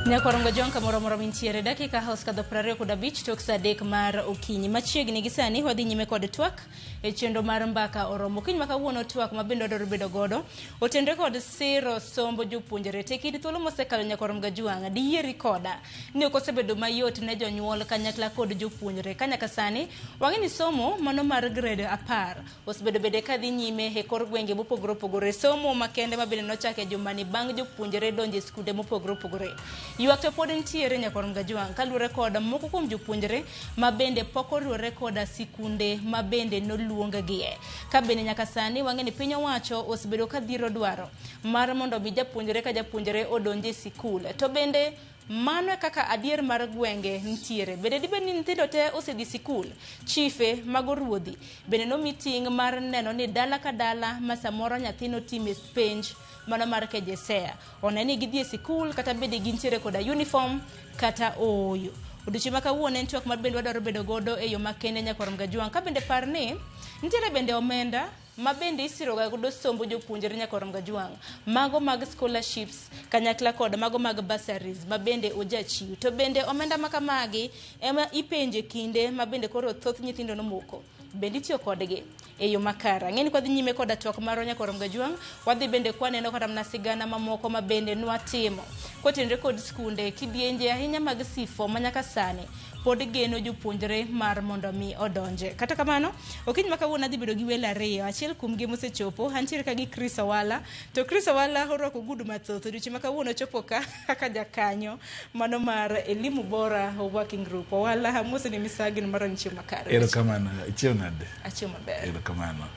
Nyakorongo jonka moro mintiere dakika house kadho 25 tok saa 3 mar okinyi machiegni gi sani wadhi nyime kod twak e chendo mar mbaka oromo kiny maka wuono twak mabendo doro bedo godo otendre kod siro sombo jopuonjre tekid thuolo mosekalo Nyakorongo juang diyieri koda ni ok osebedo mayot ne jonyuol kanyakla kod jopuonjre kanyaka sani wang'eni somo mano mar grade 10 osebedo bede kadhi nyime e kor gwenge mopogore opogore somo makende mabende nochake jumani bang' jopuonjre donje skunde mopogore opogore ywak to pod ntiere Nyakorongo juang kaluwore kod moko kuom jopuonjre mabende pok oriwore koda sikunde mabende noluongagie ka bende nyaka sani wang'eni piny owacho osebedo kadhiro dwaro mar mondo mi japuonjre ka japuonjre odonje sikul to bende mano kaka adier mar gwenge ntiere bende dibeni nyithindo te osedhi sikul chife mago ruodhi bende no meeting mar neno ni dala ka dala ma samoro nyathino time penj mano mar KJSEA oneni gidhi sikul kata bende gintiere koda uniform kata oyo odiochieng' ma kawuono en twak mar bende wadwaro bedo godo e yo makende Nyakorongo juang ka bende par ni ntiere bende omenda mabende isiroga godo sombo jopuonjre Nyakorongo juang mago mag scholarships kanyakla kod mago mag bursaries mabende ojachiw to bende omenda makamagi ema ipenje kinde mabende koro thoth nyithindo nomoko bende itiyo kodgi e yo makara ng'eni kwa dhi nyime koda twak mar Nyakorongo juang wadhi bende kwaneno kata mna sigana mamoko mabende nwatimo kotenre kod skunde kidienje ahinya mag sifo manyaka sani pod geno jopuonjre mar mondo mi odonje kata kamano okiny ma kawuono dhi bedo gi welo ariyo achiel kuom gi mosechopo antiere ka gi Chris Owala to Chris Owala orwako gudu mathoth odiochieng' ma kawuono chopo ka kaka jakanyo mano mar Elimu Bora Working Group Owala amuose ni misagino mar nchiwo makare erokamano ichieo nade achieo maber erokamano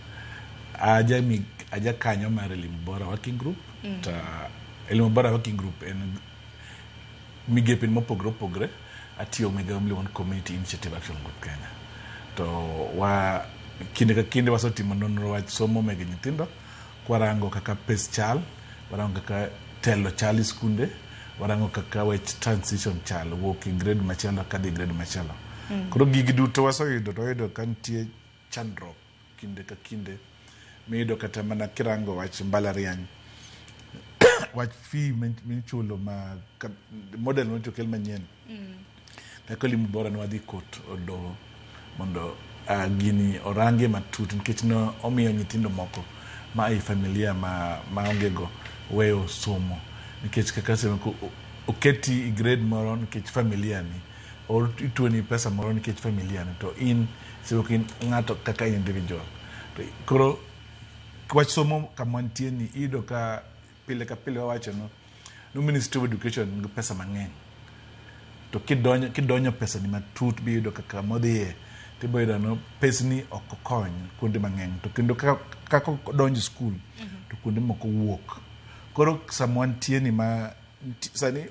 aja kanyo mar Elimu Bora Working Group to Elimu Bora Working Group en migepe mopogore opogore atiyo migao miluongo Community Initiative Action Group Kenya to wa kinde ka kinde wasotimo nonro wach somo meg nyithindo kwarango kaka pes chal warango kaka telo chal skunde warango kaka wech transition chal wuok e grade machielo kadhi grade machielo koro gigi duto wasoyudo to wayudo ka nitie chandruok kinde ka kinde miyudo kata mana kirango wach mbalariany wach fee michulo ma model mochokel manyien kaka Elimu Bora ne wadhi kot odo mondo gini orange matut nikech no omiyo nyithindo moko ma ai familia ma onge go weyo somo nikech kaka sema oketi i grade moro nikech familia ni or ituoni pesa moro nikech familia ni to in sema kin ng'ato kaka individual to koro wach somo kama nitie ni ido ka pile ka pile wawacho no Ministry of Education ngi pesa mang'eny to kidonyo pesa ni matut biyudo kaka modhiye tiboyudo no pesni ok okony kuonde mang'eny to kendo kaka donjo skul to kuonde moko wuok koro samwan tie ni ma sani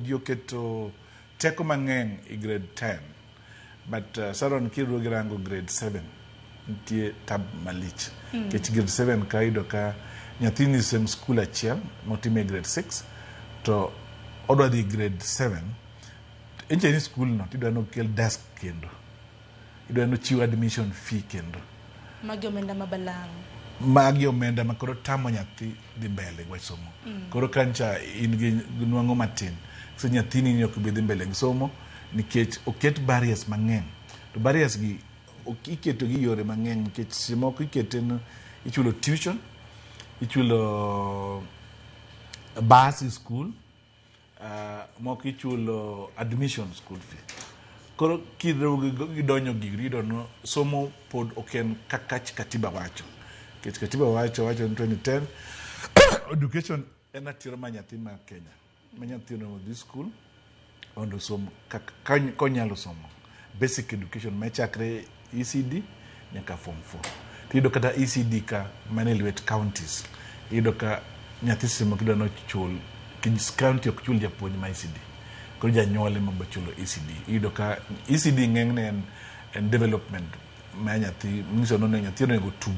ji oketo teko mang'eny i grade 10 but saron kiruo gi rango grade 7 nitie tab malich kech grade 7 ka yudo ka nyathini sem skul achiel motime grade 6 to odwa dhi grade 7 enche ni skul no tidwa no kel desk kendo idwa no chiw admission fee kendo magi omenda mabalang' magi omenda makoro tamo nyathi dhi mbele gwa somo koro kancha in gi nwang'o matin so nyathini ni ok dhi mbele gi somo nikech oket barriers mang'eny to barriers gi iketo gi yore mang'eny nikech simoko ikete no ichulo tuition ichulo bus school moko ichulo admission school fee koro gidonyo girido no somo pod oken kaka katiba wacho kech katiba wacho ni 2010 education en atiro ma nyathi ma Kenya ma nyathi no dhi school ondo somo konyalo somo basic education machakre ECD nyaka form 4 tido kata ECD ka mane lwet counties ido ka nyathi simo kido no chul county ok chul japuonj ma ECD koro janyuol ema bochulo ECD ido ka ECD ng'eng'ne en development ma nyathi nyiso no nyathi onego tug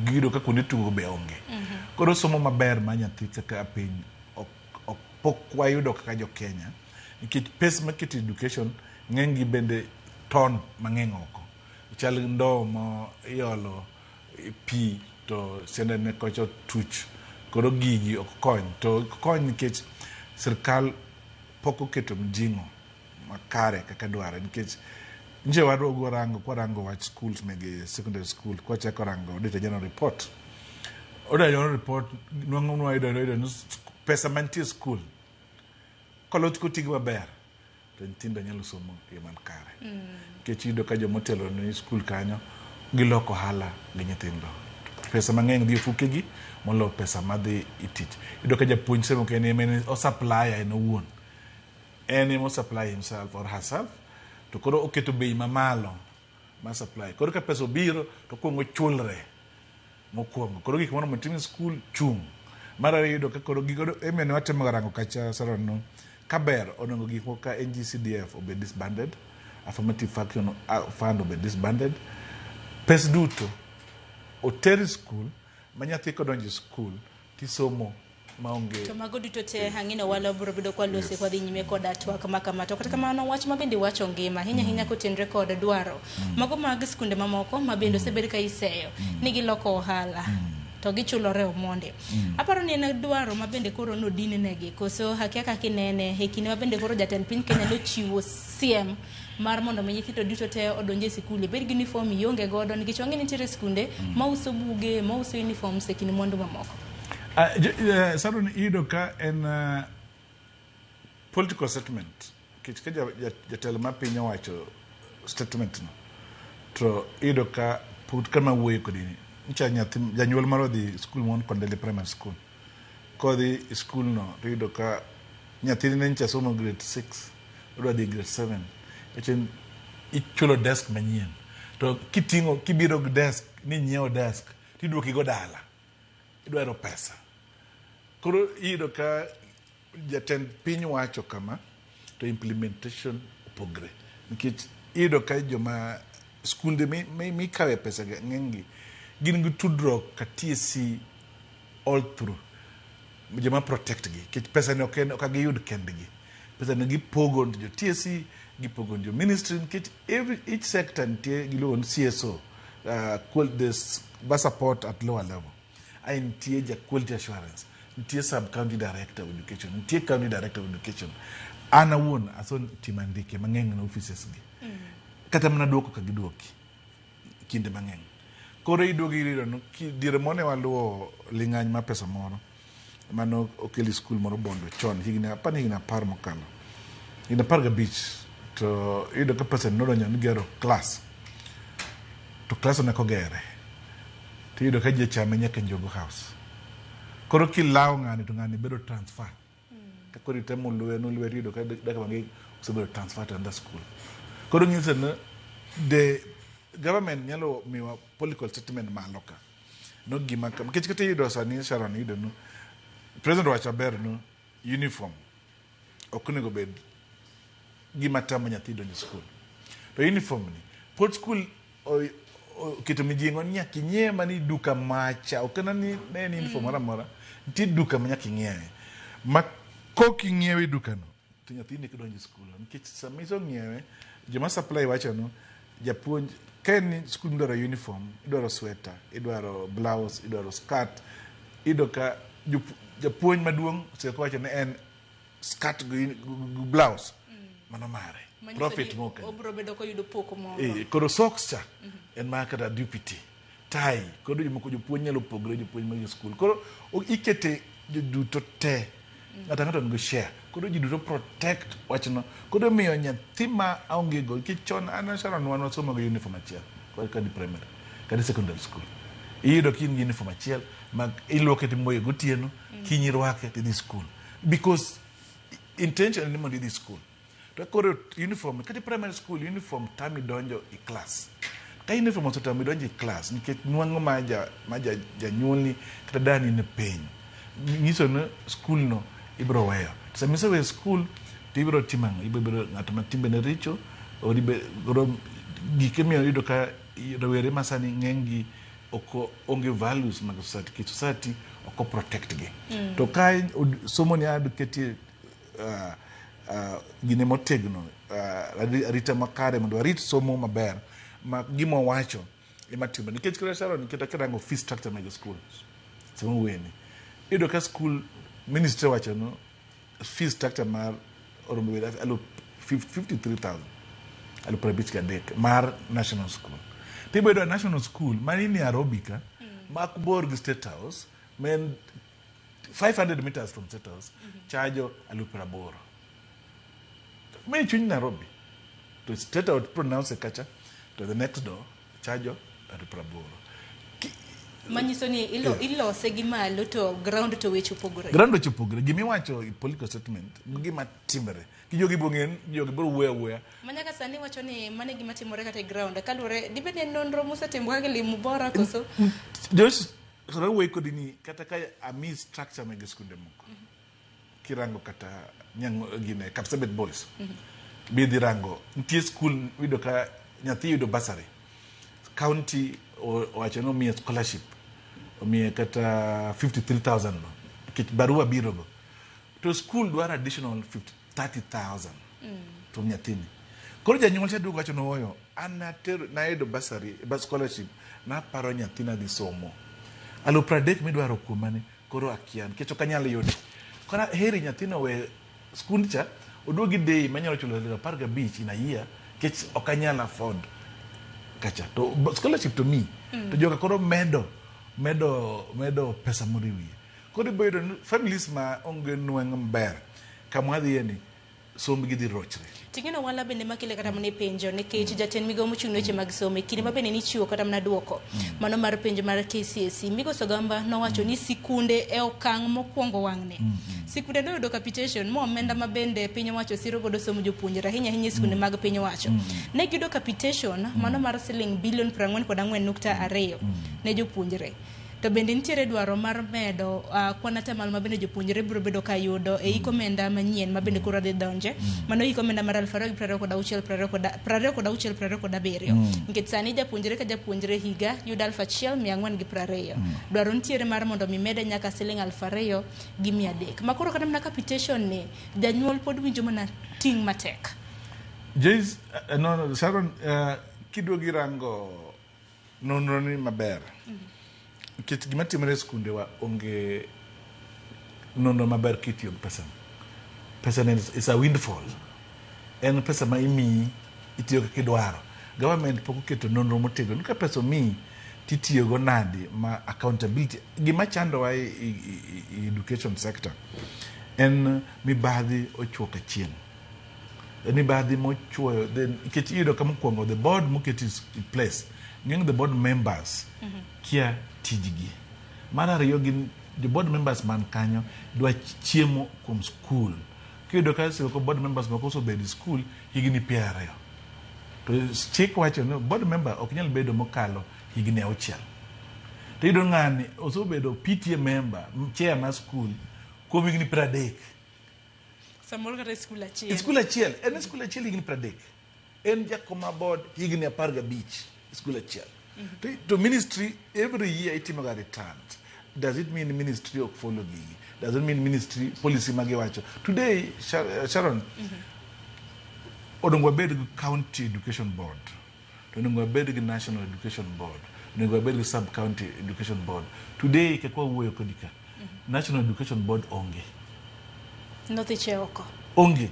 gido ka kuonde tugo be onge koro somo maber ma nyathi kaka piny ok pok wayudo kaka jo Kenya nikech pes market education ng'engi bende ton mang'eny oko chal ndo mo iolo pi to sende ne kocho tuch koro gigi ok kony to kony nikech sirkal pok oketo mjingo makare kaka dware nikech nje wadogo rango kwa rango wach schools mege secondary school kwa chako rango Auditor General report Auditor General report nwang'o ido pesa mantie school kolot kutigi maber to nyithindo nyalo somo e man kare nikech yudo ka jomotelo ni school kanyo giloko hala gi nyithindo pesa mang'eny dhi fukegi molo pesa madhi itich yudo ka japuonj semo kene men o supply en owuon en mo supply himself or herself to koro oketo bei mamalo ma supply koro ka pesa obiro to kuongo chulre mokuongo koro gik moro motim school chung mara yudo ka koro gigo emene watemo rango kacha sarono kaber onengo gik moko ka NGCDF obed disbanded affirmative action fund obed disbanded pes duto oteri school manyathi kodonjo school tisomo maonge to mago duto te hang'ino walo bro bedo kwa lose kwa dhi nyime koda twak makama to kata kamano wach mabende wacho ngima hinya kotenre kod dwaro mago mag skunde mamoko mabende osebed ka iseyo nigi loko ohala to gichulore omonde aparo ni en dwaro mabende koro nodine negi koso hakiaka kinene hekine mabende koro jatend piny Kenya nochiwo siem mar mondo mi nyithindo duto te odonje sikul bed gi uniform ionge godo nikech wang'e nitie skunde mauso buge mauso uniform sekini mwandu mamoko Saron ido ka en political statement kich ka jatelo ma piny owacho statement no to ido ka put kama wuoyo kodini ncha nyathi janyuol maro dhi school mon Kondele primary school kodhi school no to ido ka nyathi ne ncha somo grade 6 odwa dhi grade 7 echen ichulo desk manyien to kitingo kibiro desk ni nyiewo desk tiduoki go dala idwaro pesa koro ido ka jatend piny wacho kama to implementation opogre nikech ido ka joma skunde mi kawe pesa ng'engi gin gi tudruok ka TSC all through joma protect gi kech pesa ne ok giyud kendgi pesa ne gipogo jo TSC gipogo jo ministry kech each sector nitie giluon CSO this support at lower level I nitie ja quality assurance nitie sub county director of education nitie county director of education ana won ason timandike mang'eny na offices gi kata mana duoko ka giduoki kinde mang'eny koro iduogi irido no dire mone waluo ling'any ma pesa moro mano okeli school moro bondo chon higni 10 mokalo higni 15 to ido ka pesa nodonjo ni gero class to class ne kogere to ido ka je chame nyaka Njogo house koro kilawo ng'ani to ng'ani bedo transfer ka koro itemo luwe no luwe ido ka daka mangi osebedo transfer to another school koro ng'ise no the government nyalo miwa political statement maloka no gima kam kech kete ido sani Sharon ido no president wacho ber no uniform okunego bed gima tamo nyathi donjo school to uniform ni pod school kito mijingo nyaki nyie mani duka macha okena ni ne uniform mara nti duka nyaki nyie ma koki nyiewe duka no to nyathi ni kidonjo school nikech samiso nyiewe joma supply wacho no japuonj ken school ndoro uniform idwaro sweater idwaro blouse idwaro skirt idoka japuonj maduong' seko wacho ne en skirt blouse mano mare profit moka obro bedo ko yudo poko mo koro socks cha en market deputy tai koro jomoko jopuonj nyalo pogre jopuonj mag school koro ikete duto te ng'ato ngo share koro ji duto protect wachno koro miyo nyathi ma aonge go kichon ana Sharon wan somo go uniform achiel ka di primary ka di secondary school ido kin uniform achiel mag iloke ti moyo gotieno kinyi rwake ti di school because intention ni mondo di school to koro uniform ka di primary school uniform tami donjo i class ka uniform to tami donjo i class nikech nuango maja janyuolni kata dani ne piny nyiso no school no ibro weyo samiso we school to ibro timang ibro ng'ato matimbe ne richo odibe goro gikemiyo yudo ka rowere masani ng'engi oko onge values mag society ki society oko protect gi to kai somo ni educate gine motegno, arita makare mondo arit somo maber ma gima wacho ema timo nikech kata Sharon kata kirango fee structure mag school somo weni ido ka school ministry wacho no fee structure mar oromo wera alo 53,000 alo prabich kadek mar national school tibo ido national school mani ni Arobika mak bor gi State House men 500 meters from State House chajo alo praboro me chuny Nairobi to State House pronounce kacha to the next door chajo alo praboro manyiso ni ilose gi malo to ground to weche opogore gimi wacho political statement gima timore ki jogi bongen jogi bro wewe manyaka sani wacho ni mane gima timore kata ground kalure dibede nonro musetimbo kaka limu bora koso just sura we kodini kata ka ami structure meg skunde moko kirango kata nyango gine Kapsabet boys bidi rango ntie school wido ka nyathi yudo basari county wacho no mi scholarship mi kata 53,000 no kit barua birogo to school dwara additional 30,000 to nyathini koro janyuol cha dugo wacho no oyo anater na yudo basari scholarship na paro nyathina dhi somo alo pradek midwaro kuomane koro akian kecho kanyalo yude kora heri nyathino we skund cha oduogi day manyalo chulo 15 in a year kech okanyala afford kacha to scholarship to me to joka koro medo pesa moriwi koro bedo families ma onge nweng mber kamwadhi ni somb gi dhi rochre tingeno wala bende makile kata mane penjo nikech jatend migo mochung'ne weche mag somo kinde mabende ni chiwo kata mana duoko mano mar penjo mar KCSE Migosi Ogamba nowacho ni sikunde e okang' mokwongo wang'ne sikunde noyudo capitation mo omenda mabende piny owacho siro godo somo jopuonjre ahinya sikunde mag piny owacho ne giyudo capitation mano mar siling bilion 44.2 ne jopuonjre to bende nitiere dwaro mar medo kwan atamalo mabende jopuonjre biro bedo ka yudo e iko omenda manyien mabende koro dhi donje mano iko omenda mar 2026 nikech sani japuonjre ka japuonjre higa yudo 1,420 dwaro nitiere mar mondo mi mede nyaka siling 2,300 makoro kata mana capitation ni janyuol pod winjo mana ting' matek Jays no Sharon kiduogi rango nonro ni maber kit gima timore skunde wa onge nono maber kitiyo pesa is a windfall en pesa ma imi itiyo kidwaro government poko keto nonro motego ka pesa mi titiyo go nadi ma accountability gima chando wa education sector en mibadhi ochuoka chien mibadhi mochuoyo then kit yido kama kuongo the board moketi in place ngeng the board members kia tijigi mar ariyo gin the board members man kanyo dwa chiemo kuom school kido ka se ko board members moko so bed school higni piero to chik wacho no board member ok nyal bedo mokalo higni 6 to ido ngani oso bedo PTA member chair ma school kuom higni 30 samoro kata school achiel higni 30 en jakoma board higni 15 school achiel to ministry every year itimoga returns. Does it mean ministry of follow gigi? Does it mean ministry policy magiwacho? Today, Sharon, odongwa bed county education board, odongwa bed national education board, odongwa bed sub county education board. Today, kekwa uwe kodika, national education board onge. Nothi cheoko. Onge.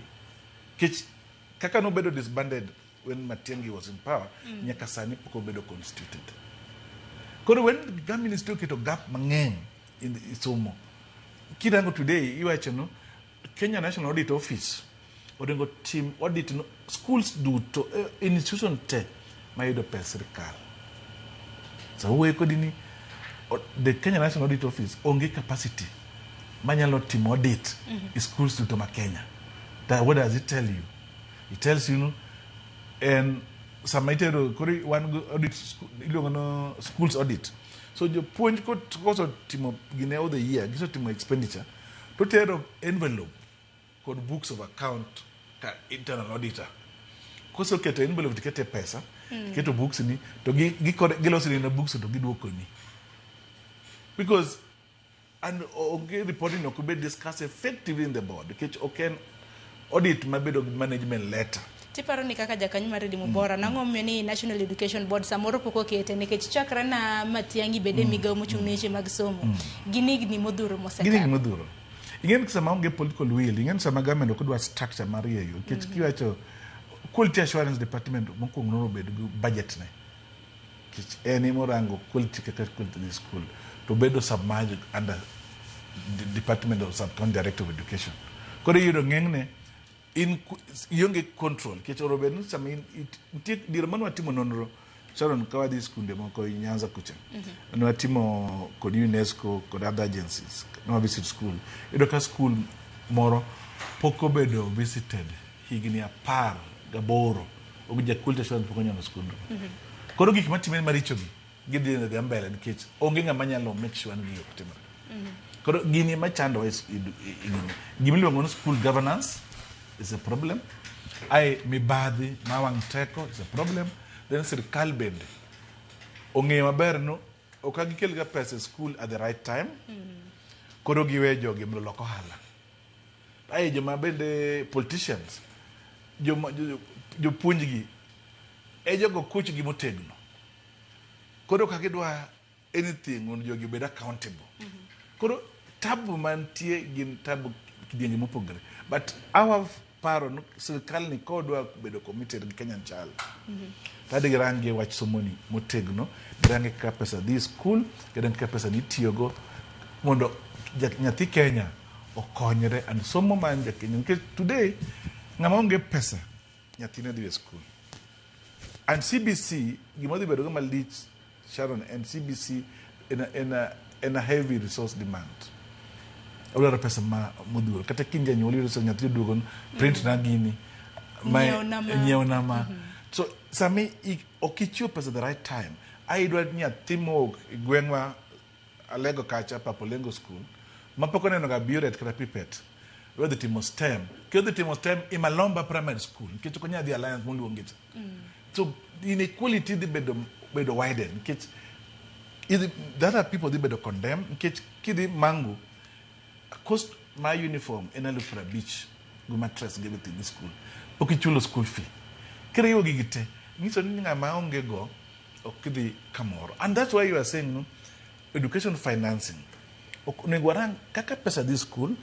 Kaka no bedo disbanded when Matiang'i was in power, nyaka sani poko bedo constituted. Koro when the ministry keto gap mang'eny in the somo. Kirango today, iwacho no, Kenya National Audit Office, odengo team audit no, schools do to institution te mayudo pes sirkal. So we kodini the Kenya National Audit Office onge capacity manyalo team audit schools to ma Kenya. What does it tell you? It tells you and submitted one audit schools audit. So the point also timo gineo the year, giso timo expenditure, to tell envelope called books of account ka internal auditor. Koso keto envelope tikete pesa, keto books ni to gilosi na books to giduoko ni. Because and onge reporting ok be discuss effectively in the board nikech ok en audit mabedo gi management letter. Tiparo ni kaka jakanyo mar Redeem Bora nang'o miyo ni National Education Board samoro pok okete nikech chakra na Matiang'i bede migawo mochung' ne weche mag somo ginigni modhuro mosekalo. Ginigni modhuro. Ing'en sama onge political will, ing'en sama government ok dwa structure mar yeyo nikech kiwacho quality assurance department mokwongo nono bed gi budget ne nikech en morango quality kaka quality the school to bedo submerged under the department of sub-county director of education. Koro yudo ng'eng'ne in ionge control nikech orobed ni sama nitie diere mane watimo nonro Sharon ka wadhi skunde moko Nyanza kucha ne watimo kod UNESCO kod other agencies no visit school iyudo ka school moro pok obedo visited higni 18 og quality assurance pok onyono skul. Koro gik matimore maricho gi gidhi ne mbele nikech onge ng'ama nyalo make sure ni ok timre. Koro gini machando gimiluongo ni school governance is a problem. Mibadhi mawang' teko is a problem. Then sirkal bende ong'eyo maber no ok gikel ga pesa school at the right time. Koro giwe jogi loko ohala. Joma bende politicians jopuonj gi jogo kuch gi motegno. Koro ka gidwa anything mondo jogi bed accountable. Koro tabu mantie gin tabu kidienje mopogore. But our paro no sirkal ni kodwa bedo committed gi Kenyan Child. Tadi girange wach somoni motegno, girange ka pesa dhi school, girange ka pesa nitiyogo mondo nyathi Kenya okonyre and somo man Kenya. Because today ng'ama onge pesa nyathine dhi school. And CBC gimodhi bedo malich Sharon and CBC in a heavy resource demand. Odwaro pesa modhuro kata kinja nyuol yudo nyathi duogo print na gini nyiew nama. So sami okichiwo pesa the right time aidwa nyathi mo gweng'wa Alego kacha Papolengo school mapoko neno ga buret kata pipet wadhi timo STEM kidhi timo STEM Imalomba primary school nikech ok nyadhi alliance moluongi so inequality dhi bedo widen nikech the other people dhi bedo condemn nikech kidhi Mangu cost my uniform in Alufra Beach go mattress give it in the school okichulo school fee kire yo gigite ngiso ni ng'ama onge go okidhi kamoro. And that's why you are saying no education financing onego warang kaka pesa dhi school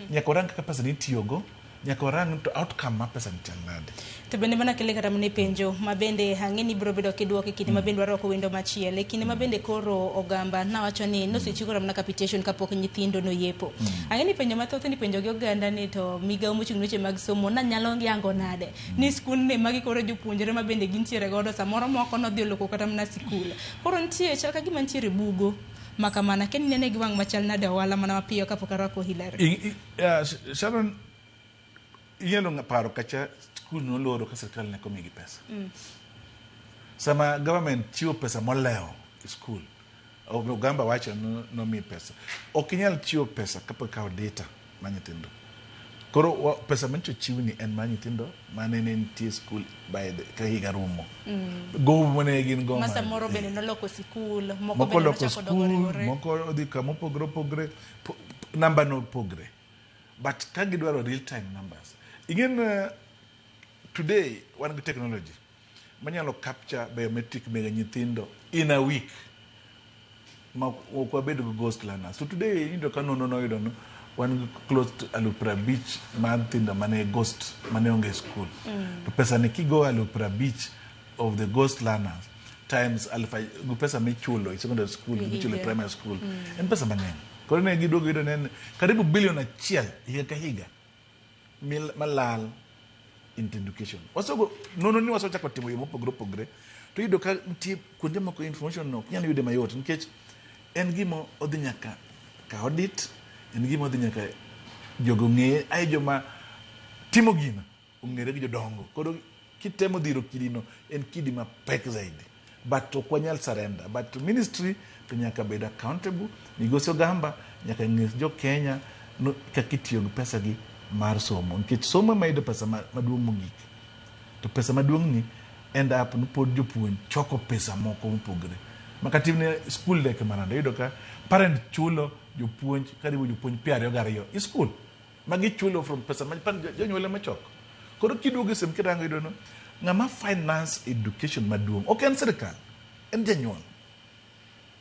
nyaka warang kaka pesa nitiyogo nyaka warang to outcome ma pesa nitel nade. To bende mana kile kata mne penjo mabende hang'eni biro bedo kiduoke kinde mabende waro ko wendo machiele kinde mabende koro ogamba na wacho ni no sichiko na capitation kapok nyithindo no yepo. Hang'eni penjo mathoth ni penjo gi oganda ni to migawo mochung' weche mag somo na nyalo yango nade ni skul ne magi koro jopuonjre mabende gintiere godo samoro moko no dhi loko kata mna sikul. Koro nitie chal ka gima ntiere bugo makamana ken nene gi wang' machal nade wala mana mapiyo kapok arako Hilary. Sharon inyalo paro kacha school no loro ka sirkal ne komigi pesa. Sama government chiwo pesa moleo school ogamba wacho no mi pesa ok inyal chiwo pesa kapok kao data ma nyithindo. Koro pesa mancho chiwni en ma nyithindo mane ne nitie school by the kahiga rumo go mane gin go masa moro bende noloko school moko loko school moko odhi kama opogre namba no pogre but ka gidwaro real time numbers. Again, today, one good technology, manyalo capture biometric mega nyithindo in a week. Makwabedo ghost learners. So today, you don't know, one close to Alupra Beach, nyithindo mane ghost, mane onge school. To pesa nekigo Alupra Beach of the ghost learners times alpha, pesa mechulo, it's secondary school, mechulo primary school, and pesa manene. Korene gidogo nen karibu bilion achiel higa. Malal into education. Also, no ni waso chako timo yo mopogre to yudo ka ntie kuonde moko information no nyalo yude mayot nikech en gimo odhi nyaka ka audit en gimo odhi nyaka jogo ng'e ai joma timo gino ong'ere gi jodongo. Koro kitemo dhiro kidino en kidi ma pek zaidi but okwanyal surrender but ministry to nyaka bed accountable migosi ogamba nyaka ng'is jo Kenya no kakitiyo gi pesa gi mar somo nikech somo mayudo pesa maduong' mogik to pesa maduong' ni end up no pod jopuonj choko pesa moko mopogre makatimne school deke manade yudo ka parent chulo jopuonj karibu jopuonj 22 e skul magichulo from pesa pan jonyuol machok. Koro kiduogo sem kirango idono ng'ama finance education maduong' ok en sirikal, en janyuol.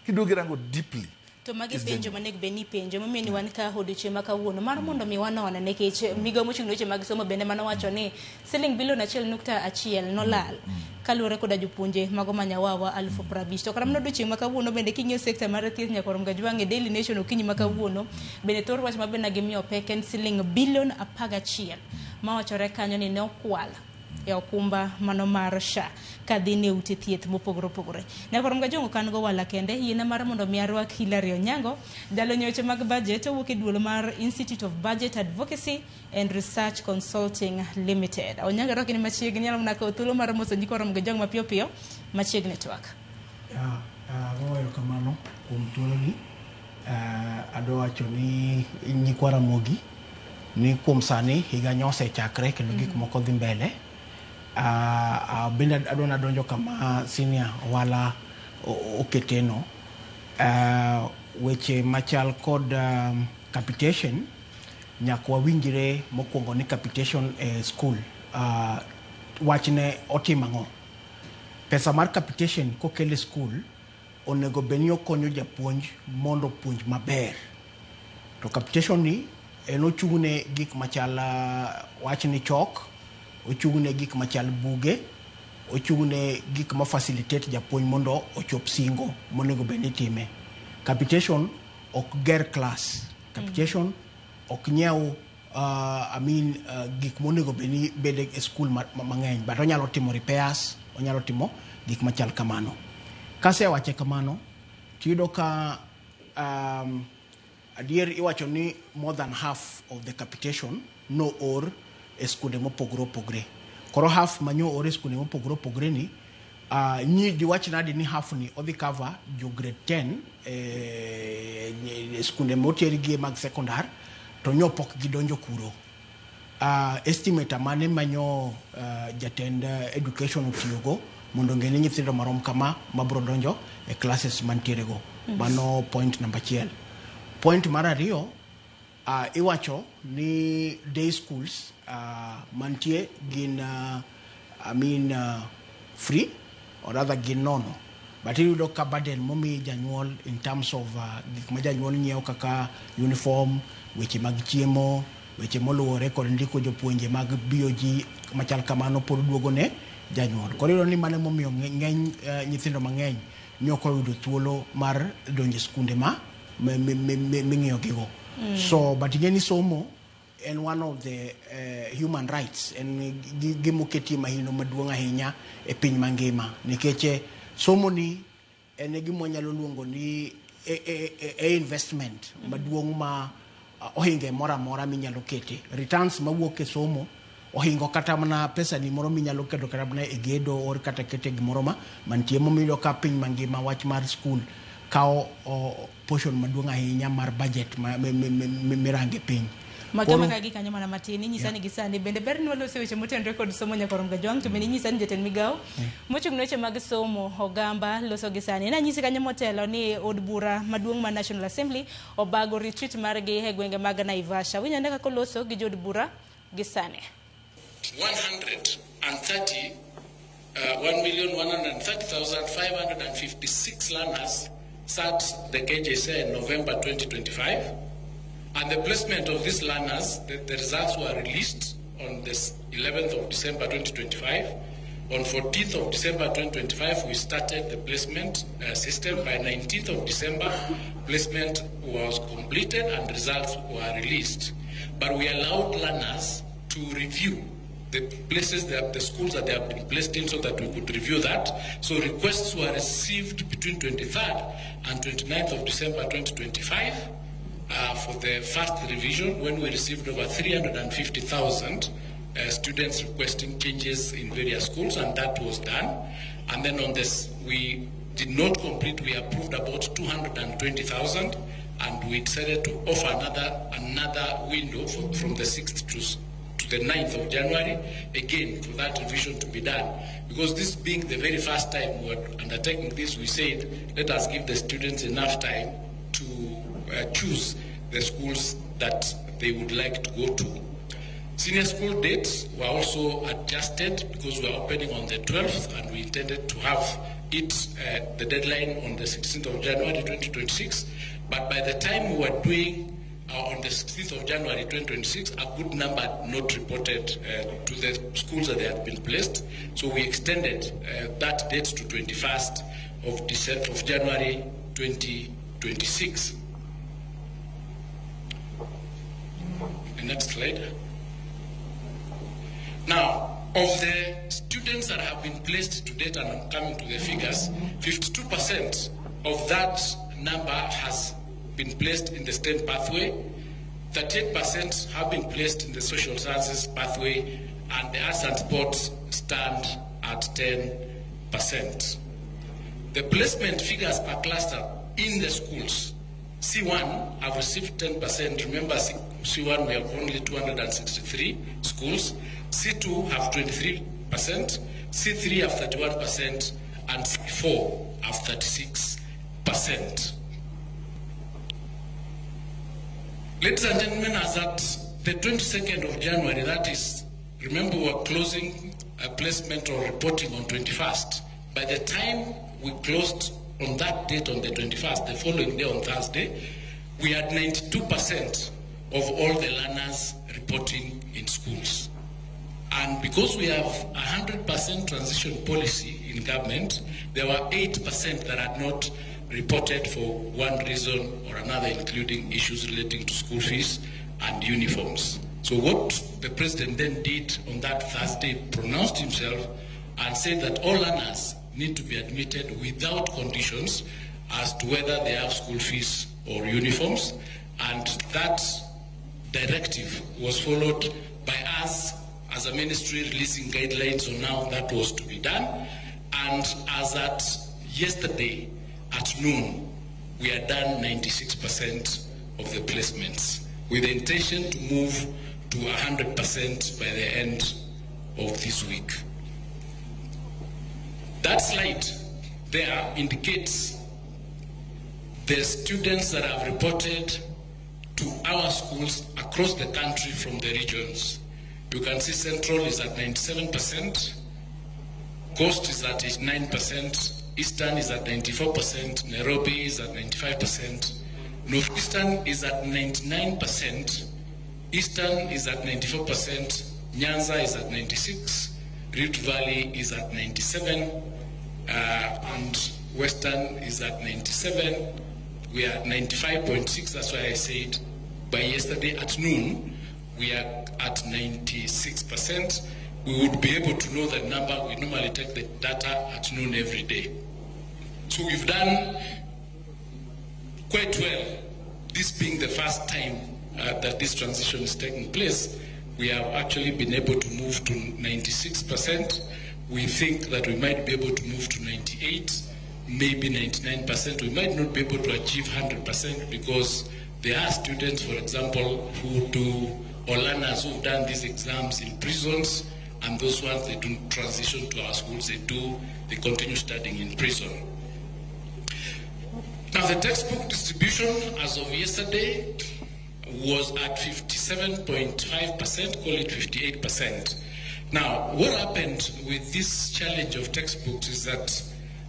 Kiduogo irango deeply to magi penjo manego be ni penjo momiyo ni wan ka odiochieng' ma kawuono mar mondo mi wanone nikech migawo mochung' weche mag somo bende manowacho ni siling bilion 1.1 nolal kaluwore koda jopuonje mago manyawawa 50,000. To kata mana odiochieng' ma kawuono bende king'iyo sekta mar thieth nyaka Orom Gajwang' e Daily Nation okinyi ma kawuono bende thor wach ma bende gimiyo pek en siling bilion 11 mawachore kanyo ni ne okwal e okumba mano mar SHA kadhi ne ute thieth mopogore opogore. Nyaka Orom Gajwang' kan go wala kende yiena mar mondo mi arwak Hilary Onyango dalo nyoche mag budget owuok e duolo mar Institute of Budget Advocacy and Research Consulting Limited. Onyango rwak ni machiegni nyalo mna ko thuolo mar moso nyiko Orom Gajwang' mapiyo piyo machiegni twak. Goyo kamano kuom thuolo ni ado wacho ni nyiko Ramogi ni kuom sani higa nyose chakre kendo gik moko dhi mbele. Bende adona donjo kama senior wala oketeno weche machal kod capitation nyaka wawinjire mokwongo ni capitation e school wachne otimang'o. Pesa mar capitation kokele school onego beni okonyo japuonj mondo puonj maber. To capitation ni en ochung'ne gik machal wachni chok, ochung'ne gik machal buge, ochung'ne gik ma facilitate japuonj mondo ochop singo monego beni time. Capitation ok ger class. Capitation ok nyiew gik monego beni bede e school mang'eny, but onyalo timo repairs, onyalo timo gik machal kamano. Kase wache kamano, tiyudo ka adier iwacho ni more than half of the capitation no or e skunde mopogore opogore. Koro half manyo or e skunde mopogore opogore ni nyi diwach nadi ni half ni odhi cover jo grade 10 skunde motieri gi mag secondar to nyopok gidonjo kuro. Estimate mane manyo jatend education otiyogo mondo ngeni nyithindo marom kama mabro donjo e classes mantiere go. Mano point number 1. Point mar ariyo, iwacho ni day schools mantie gin free or rather gin nono. But iyudo ka burden momi janyuol in terms of gik ma janyuol nyiewo kaka uniform, weche mag chiemo, weche moluwore kod ndiko jopuonje mag BOG machal kamano pod duogo ne janyuol. Koro iyudo ni mane momiyo ng'eny nyithindo mang'eny nyoko yudo thuolo mar donjo skunde ming'iyo gigo. So but ingeni somo en one of the human rights en gimoketi mahino maduong' ahinya e piny mangima nikech somo ni en gimo nyalo luongo ni investment maduong' ma ohinge mora mora minyalo kete. Returns mawuok e somo ohingo kata mana pesa ni moro minyalo keto kata mana e gedo or kata kete gimoro mantie momiyo ka piny mangima wach mar school kao portion maduong' ahinya mar budget mirange piny. Magama kagi kanyo mana matini nyisa ni gisani bende ber ni walose weche motenore kod somo nyaka Orom Gajwang' to bende nyisa ni jatend migawo mochung' weche mag somo Ogamba loso gisani na nyisi kanyo motelo ni od bura maduong' ma National Assembly obago retreat margi e gwenge mag Naivasha. Winya ndeka koloso gi jod bura gisani 1,130,556 learners sat the KJSEA in November 2025, and the placement of these learners, the results were released on the 11th of December 2025. On 14th of December 2025, we started the placement system. By 19th of December, placement was completed and results were released. But we allowed learners to review the places, the schools that they have been placed in so that we could review that. So requests were received between 23rd and 29th of December 2025 for the first revision, when we received over 350,000 students requesting changes in various schools, and that was done. And then on this, we did not complete, we approved about 220,000, and we decided to offer another window from the 6th to the 9th of January, again, for that revision to be done. Because this being the very first time we were undertaking this, we said, let us give the students enough time to choose the schools that they would like to go to. Senior school dates were also adjusted because we are opening on the 12th and we intended to have it, the deadline on the 16th of January 2026. But by the time we were doing on the 16th of January 2026, a good number had not reported to the schools that they had been placed. So we extended that date to 21st of January 2026. The next slide. Now, of the students that have been placed to date, and I'm coming to the figures, 52% of that number has been placed in the STEM pathway, 38% have been placed in the social sciences pathway, and the arts and sports stand at 10%. The placement figures per cluster in the schools, C1 have received 10%. Remember, C1 we have only 263 schools. C2 have 23%, C3 have 31%, and C4 have 36%. Ladies and gentlemen, as at the 22nd of January, that is, remember we're closing a placement or reporting on 21st. By the time we closed on that date on the 21st, the following day on Thursday, we had 92% of all the learners reporting in schools. And because we have 100% transition policy in government, there were 8% that had not reported for one reason or another, including issues relating to school fees and uniforms. So what the president then did on that Thursday, pronounced himself and said that all learners need to be admitted without conditions as to whether they have school fees or uniforms. And that directive was followed by us as a ministry releasing guidelines on how that was to be done. And as at yesterday at noon, we had done 96% of the placements, with the intention to move to 100% by the end of this week. That slide there indicates the students that have reported to our schools across the country from the regions. You can see Central is at 97%, Coast is at 89%, Eastern is at 94%, Nairobi is at 95%, Northeastern is at 99%, Eastern is at 94%, Nyanza is at 96%, Rift Valley is at 97%, and Western is at 97%. We are at 95.6%, that's why I said by yesterday at noon, we are at 96%. We would be able to know that number. We normally take the data at noon every day. So we've done quite well. This being the first time that this transition is taking place, we have actually been able to move to 96%. We think that we might be able to move to 98%, maybe 99%. We might not be able to achieve 100% because there are students, for example, who do, or learners who've done these exams in prisons, and those ones, they don't transition to our schools, they continue studying in prison. Now, the textbook distribution as of yesterday was at 57.5%, call it 58%. Now, what happened with this challenge of textbooks is that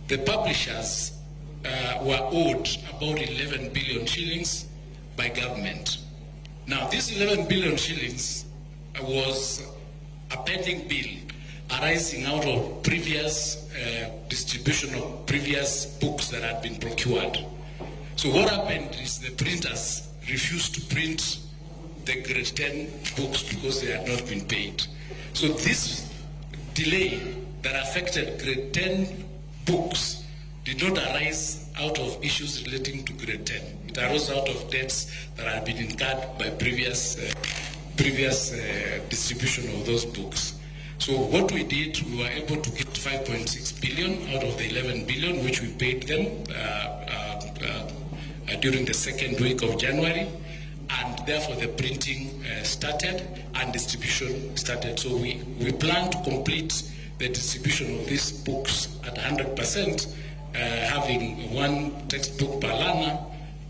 the publishers were owed about 11 billion shillings by government. Now, this 11 billion shillings was a pending bill arising out of previous distribution of previous books that had been procured. So what happened is the printers refused to print the grade 10 books because they had not been paid. So this delay that affected grade 10 books did not arise out of issues relating to grade 10. It arose out of debts that had been incurred by previous distribution of those books. So what we did, we were able to get 5.6 billion out of the 11 billion, which we paid them during the second week of January, and therefore the printing started and distribution started. So we plan to complete the distribution of these books at 100%, having one textbook per learner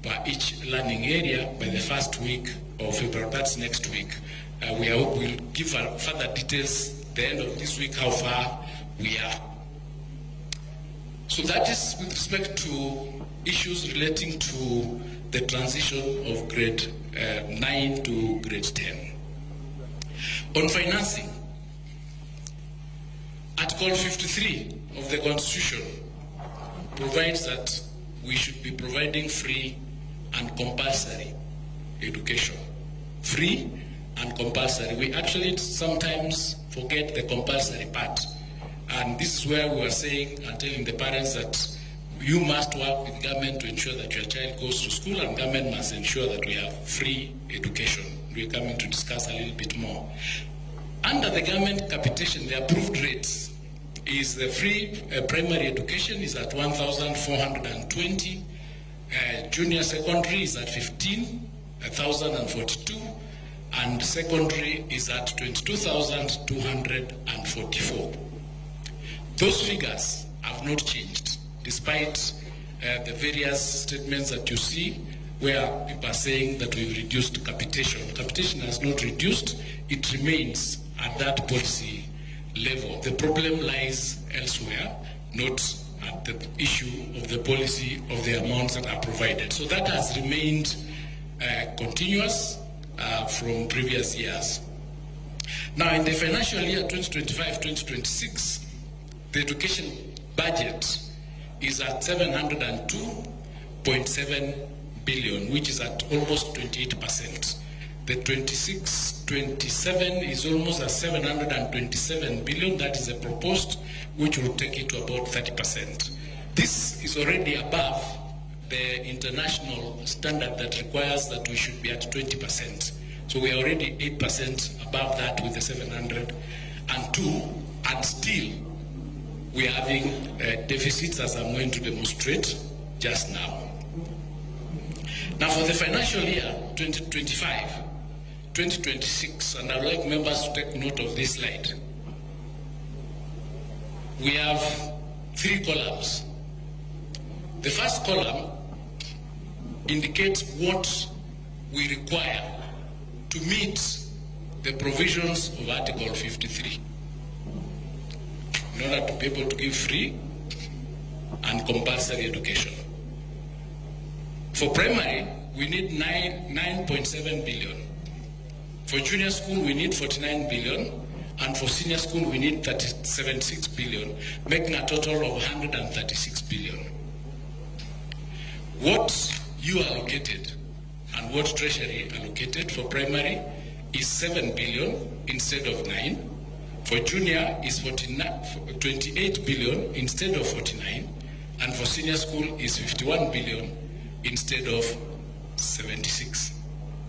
per each learning area by the first week of February. That's next week. We'll give further details at the end of this week how far we are. So that is with respect to issues relating to the transition of grade 9 to grade 10. On financing, Article 53 of the Constitution provides that we should be providing free and compulsory education. Free and compulsory. We actually sometimes forget the compulsory part. And this is where we are saying and telling the parents that you must work with government to ensure that your child goes to school, and government must ensure that we have free education. We're coming to discuss a little bit more. Under the government capitation, the approved rates is the free primary education is at 1,420, junior secondary is at 15,042, and secondary is at 22,244. Those figures have not changed, despite the various statements that you see where people are saying that we've reduced capitation. Capitation has not reduced, it remains at that policy level. The problem lies elsewhere, not at the issue of the policy of the amounts that are provided. So that has remained continuous from previous years. Now, in the financial year 2025-2026, the education budget is at 702.7 billion, which is at almost 28%. The 26-27 is almost at 727 billion. That is a proposed, which will take it to about 30%. This is already above the international standard that requires that we should be at 20%. So we are already 8% above that with the 702, and still we are having deficits, as I'm going to demonstrate just now. Now, for the financial year 2025-2026, and I would like members to take note of this slide, we have 3 columns. The first column indicates what we require to meet the provisions of Article 53 in order to be able to give free and compulsory education. For primary, we need 9.7 billion. For junior school, we need 49 billion. And for senior school, we need 76 billion, making a total of 136 billion. What you allocated and what Treasury allocated for primary is 7 billion instead of 9. For junior is 28 billion instead of 49. And for senior school is 51 billion instead of 76,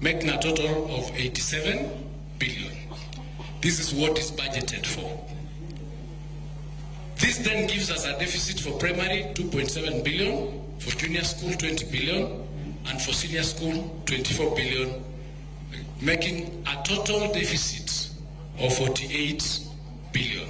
making a total of 87 billion. This is what is budgeted for. This then gives us a deficit for primary 2.7 billion, for junior school 20 billion, and for senior school 24 billion, making a total deficit of 48 billion.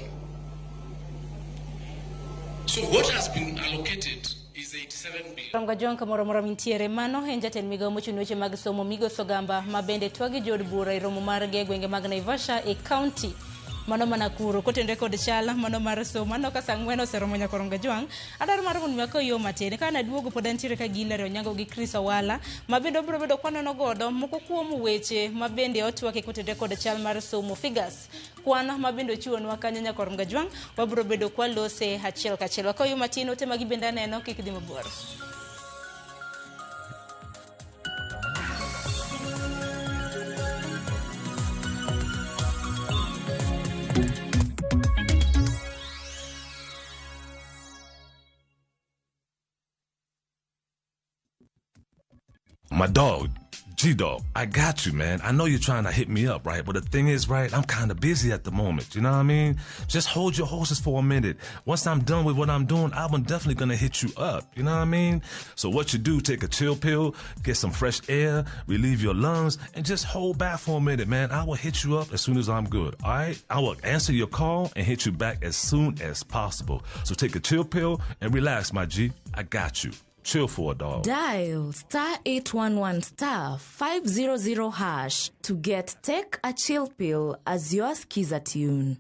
So what has been allocated is 87 billion. Ramga jonka moro mintiere mano enjaten migawo mochung' weche mag somo Migo Sogamba mabende twagi jod bura e romo marge gwenge mag Naivasha e county mano Nakuru kotende kod chala mano mar somo mano ka sang'wen oseromo nyaka Ramga jwang' adar mar mon mako yo matin kana duogo pod antiere ka gilare onyango gi Chris Owala mabende obro bedo kwanono godo moko kuom weche mabende otwake kotende kod chal mar somo figures kwana mabende ochiwonwa kanyo nyaka Ramga jwang' wabro bedo kwa lose achiel kachiel wako yo matin ote magi bende aneno kik dhi mabor. My dog, G-Dog, I got you, man. I know you're trying to hit me up, right? But the thing is, right, I'm kind of busy at the moment. You know what I mean? Just hold your horses for a minute. Once I'm done with what I'm doing, I'm definitely going to hit you up. You know what I mean? So what you do, take a chill pill, get some fresh air, relieve your lungs, and just hold back for a minute, man. I will hit you up as soon as I'm good, all right? I will answer your call and hit you back as soon as possible. So take a chill pill and relax, my G. I got you. Chill for a dog. Dial *811*500# to get Take a Chill Pill as your skiza tune.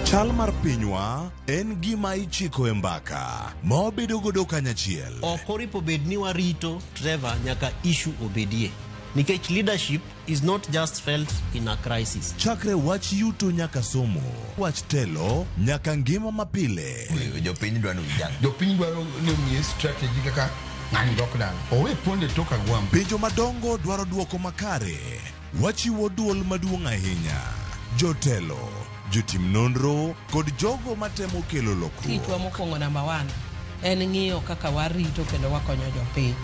Chal mar pinywa en gima ichiko e mbaka ma wabedo godo kanyachiel. Ok oripo bed ni warito Trevor nyaka issue obedie. Nikech leadership is not just felt in a crisis. Chakre wach yuto nyaka somo, wach telo nyaka ngima mapile. Jopiny dwaro ni omiye strategy kaka ng'ani lockdown. Owe ponde toka gwam. Penjo madongo dwaro duoko makare. Wachiwo duol maduong' ahinya. Jotelo, jotim nonro kod jogo matemo kelo lokruok. Kitwa mokwongo namba 1 en ng'iyo kaka warito kendo wakonyo jopiny.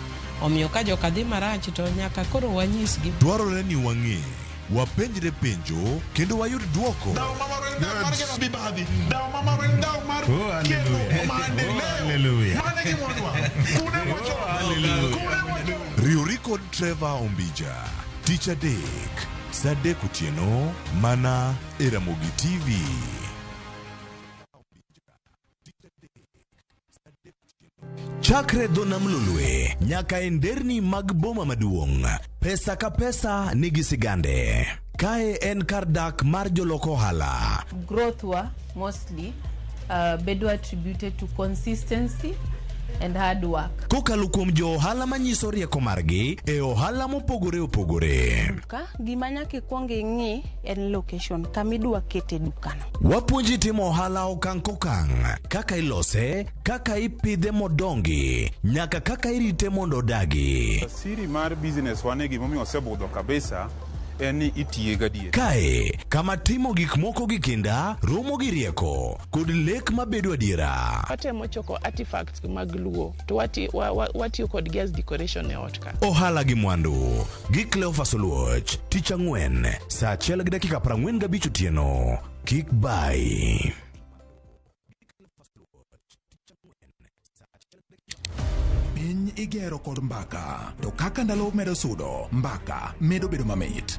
Omiyo ka joka dhi marach to nyaka koro wanyisgi. Dwarore ni wang'e, wapenjre penjo kendo wayud duoko. Riuri kod Trevor Ombija, Tich Adek, Saa 3 otieno, mana e Ramogi TV. Chakre dho nam lolwe nyaka e nderni mag boma maduong', pesa ka pesa nigi sigande. Kae en kar dak mar joloko ohala. Growth wa mostly bedo attributed to consistency and hard work. Kokalo kuom jo ohala manyiso rieko margi e ohala mopogore opogore. Gima nyaka ikwong ing'i en location kamidwa kete dukano. Wapuonji timo ohala okang' kokang', kaka ilose, kaka ipidhe modongi, nyaka kaka irite mondo odagi. Siri mar business wane gimomiyo osebudho kabisa en ni itiye gadier. Kae kama timo gik moko gi kinda romo gi rieko kod lek mabedo adiera. Watemo choko artifacts mag luo to watiyo kod gas decoration e ot ka. Ohala gi mwandu gi Cleophas Oluoch, Tich Ang'wen, Saa 1:45 otieno. Kik bai. Piny igero kod mbaka, to kaka ndalo medo sudo, mbaka medo bedo mamit.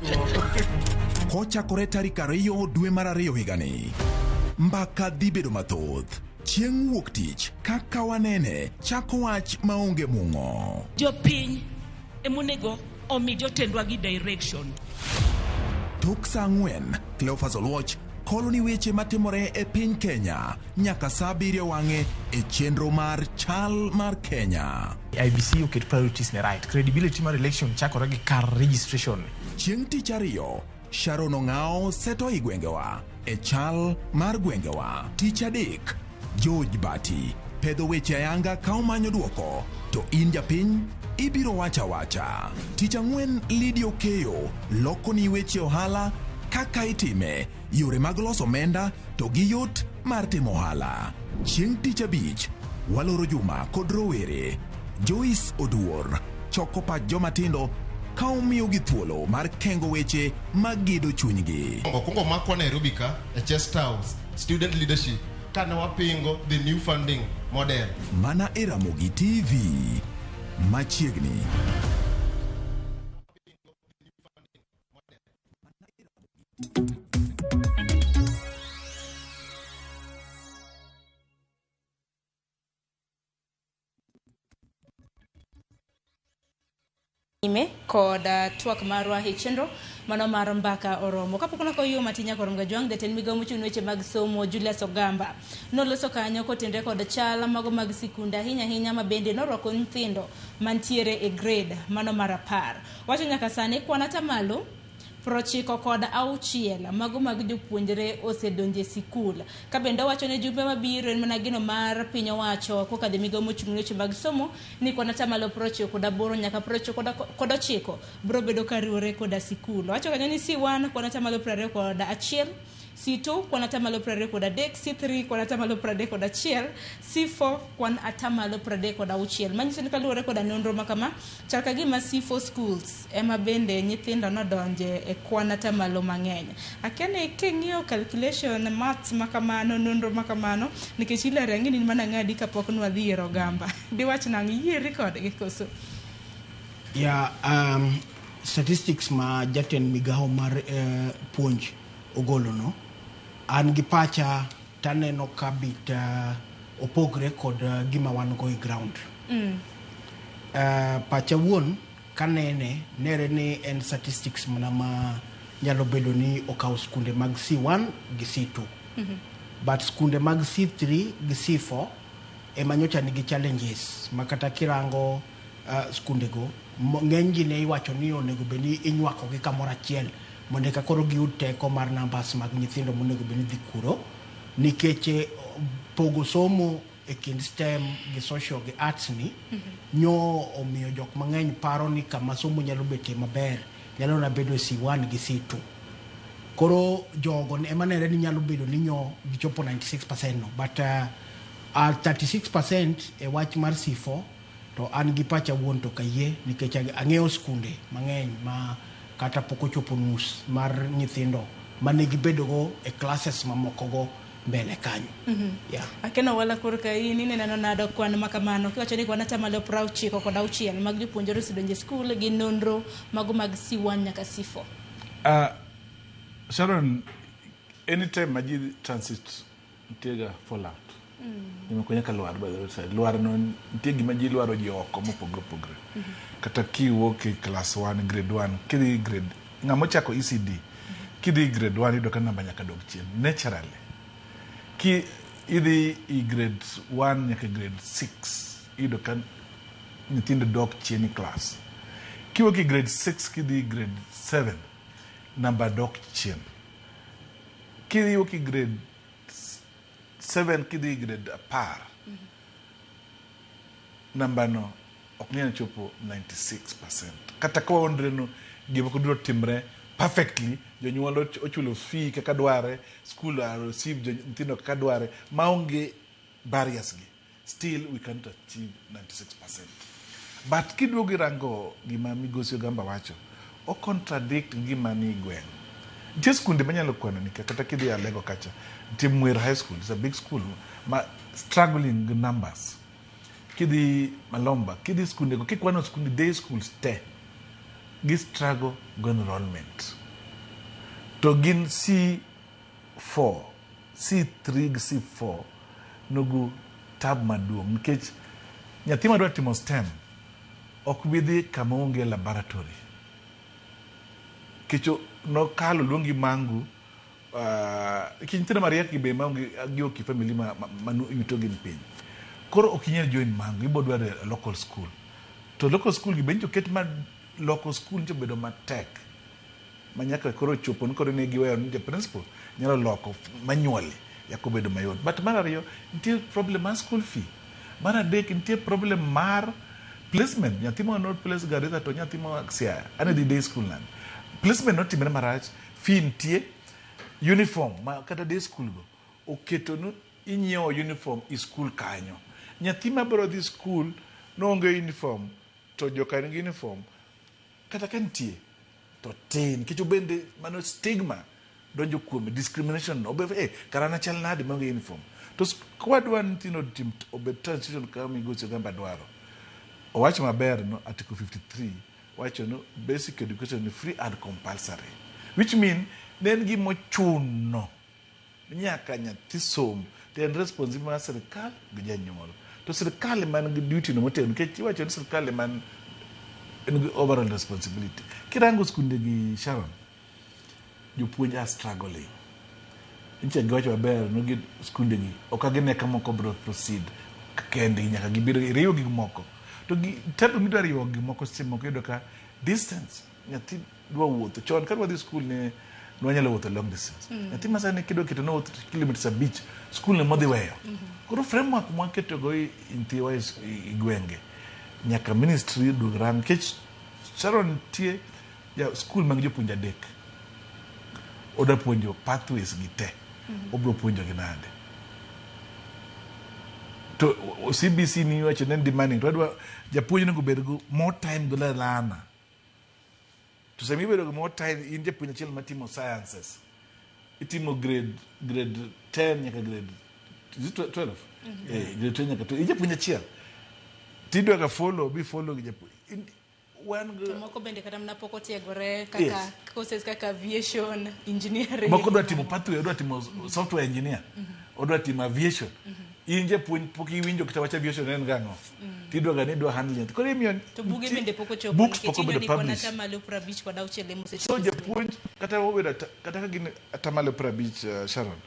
Kochakore tarik 2 dwe mar 2 higani, mbaka dhi bedo mathoth. Chieng' wuok tich, kaka wanene, chako wach maonge mung'o. Jopiny emonego omi jotendwa gi direction. Tok Saa 4, Cleophas Oluoch koloni weche matimore e piny Kenya nyaka Saa 7 wang'e e chenro mar Chal mar Kenya. IBC oket priorities ne right. Credibility mar election chakore gi kar registration. Chieng' Tich Ariyo, Sharon Ong'ao seto i gwengewa e Chal mar gwengewa. Tich Adek, George Bati pedho weche ayanga ka omanyo duoko, to in japiny ibiro wacha wacha. Tich Ang'wen, Lydia Okeyo loko ni weche ohala kaka itime, yore mag loso omenda to gi yot mar timo ohala. Chieng' Tich Abich, Waloro Juma kod rowere, Joyce Oduor choko pach jomatindo ka omiyo gi thuolo mar kengo weche mag gedo chunygi. Okungo makwa Nairobi ka e Chest House, student leadership, kana wapingo the new funding model. Mana e Ramogi TV machiegni. Ime koda twak marwa e chenro mano mar mbaka oromo kapok nakoyo matinya korom gajwang deten migawo mochung' weche mag somo Julius Ogamba noloso kanyo kotendre kod chala mago mag sikunda hinya ma bende norwako nyithindo mantiere e grade mano mar 10. Wacho nyaka sani kwanata malo 96 mago mag jopuonjre osedonje sikul. Ka bende wacho ne jumbe mabiro en mana gino mar piny owacho kokadhe migawo mochung' weche mag somo ni kwanata malo 98 nyaka 99 bro bedo kariwore koda sikul. Wacho kanyo ni C1 kwanata malo 21, C2 kwanata malo 23, C3 kwanata malo 31, C4 kwanata malo 36. Manyiso ni kaluwore koda nonro makama chal ka gima C4 schools ema bende nyithindo nodonje e kwanata malo mang'eny. Akiani king'iyo calculation maths makamano nonro makamano nikech ilare ng'ini mana ng'adi kapok nwadhi e Ogamba. Diwach nang' yieri kodgi koso? Statistics ma jatend migawo mar puonj ogolo no, an gi pacha taneno ka bit opogre kod gima wan go e ground. Pacha wuon kanene nere ni en statistics mana ma nyalo bedo ni okaw skunde mag C1 gi C2. But skunde mag C3 gi C4 emanyocha nigi challenges makata kirango skunde go ng'eny gi ne iwacho ni onego bed ni inywako gi kamoro achiel mondo ka koro giyud teko mar numbers mag nyithindo monego bed ni dhi kuro nikech pogo somo e kind STEM gi social gi arts ni nyo omiyo jok mang'eny paro ni kama somo nyalo betie maber nyalo na bedo C1 gi C2. Koro jogo ema nere ni nyalo bedo ni nyo gichopo 96% no, but 36% e wach mar C4 to an gi pacha wuon to kayie nikech ang'eyo skunde mang'eny ma kata pok ochopo nus mar nyithindo mane gibedogo e classes mamoko go mbele kanyo. Akena wala kurka ini neno nado kwan makamano kiwacho ni kwan atamalo 96 kod 6 mag jopuonjre osedonjo e skul gi nonro mago mag C1 nyaka C4. Sharon, anytime maji transit ntiega fallout. Nimekonya ka luar by the way side. Luar no ntiegi maji luaro ji oko mopogre. Kata kiwuok e class 1 grade 1 kidhi grade ng'amo chako ECD kidhi grade 1 yudo ka namba nyaka dog chien naturally. Ki idhi i grade 1 nyaka grade 6 yudo ka nyithindo dog chien i class. Kiwuok i grade 6 kidhi grade 7 namba dog chien. Kiwuok i grade 7 kidhi grade 10 namba no ok nyal chopo 96%. Kata ka waondre no gima kodro timre perfectly jonyuol ochulo fee kaka dware school receive nyithindo kaka dware maonge barriers gi still we can't achieve 96%. But kiduogo rango gima migosi Ogamba wacho o contradict gima ni gweng. Nitie skunde manyalo kwano ni kata kidhi Alego kacha nitie Mwir High School, it's a big school ma struggling with numbers. Kidhi Malomba, kidhi skunde go kikwano skunde day schools te gi struggle go enrollment. To gin C4, C3 gi C4 nogu tab maduong nikech nyathi madwa timo STEM ok bidhi kama onge laboratory. Kicho no kalo luongi mangu kinyithindo mariek gi be maonge gioki family manu yuto gin piny. Koro ok inyal join mangu, ibo dware local school. To local school gi benjo ket ma local school njo bedo matek. Manyaka koro chopo nkoro ne giweyo ni principal nyalo loko manually yako bedo mayot. But mar ariyo nitie problem mar school fee. Mar adek nitie problem mar placement. Nyathi ma not place Garissa to nyathi ma Siaya ane di day school nan. Placement not timere marach, fee nitie, uniform ma kata day school go oketo no inyiewo uniform i school kanyo. Nyathi ma bro dhi school no onge uniform to joka nigi uniform kata ka nitie to tin kicho bende mano stigma donjo kuome discrimination obe karana chal nade maonge uniform to kwadwa ntino tim obed transition ka migosi Ogamba dwaro owacho maber no article 53 wacho no basic education is free and compulsory, which mean nen gimo chuno nyaka nyathi som ten responsible mar sirkal gi janyuol. To sirkal man gi duty no moten nikech iwacho ni sirkal man en overall responsibility. Kirango skunde gi Sharon jopuonj are struggling. Inche giwacho maber no gi skunde gi ok agine kama moko bro proceed kende nyaka gibiro riyo gi moko. To tato midwa riyo gi moko simo yudo ka distance nyathi dwa wuotho chon ka dwa dhi school ne nwanyalo wuotho long distance. Nyathi masane kido kito no wuotho kilometers a beach school ne modhi weyo. Koro framework mwa keto go inti wa igwenge nyaka ministry do run kech Sharon tie ya school mag jopuonja dek oda puonjo pathways gi te obro puonjo gi nade to CBC ni wacho nen demanding to adwa japuonj nego bed go more time go lana to semi bedo go more time in japuonj achiel matimo sciences itimo grade 10 nyaka grade 12 grade 10 nyaka to japuonj achiel tidwa ga follow gi japuonj wan go moko bende kata mnapoko tiegore kaka courses kaka aviation engineering moko dwa timo pathway dwa timo software engineer odwa timo aviation in japuonj pok iwinjo kata wach aviation en gang'o tidwa ga ni dwa handle koro imiyo to buge bende pok ochopo books pok obedo nikech publish atamalo 56 mose so japuonj kata obedo kata ka gin atamalo 50 Sharon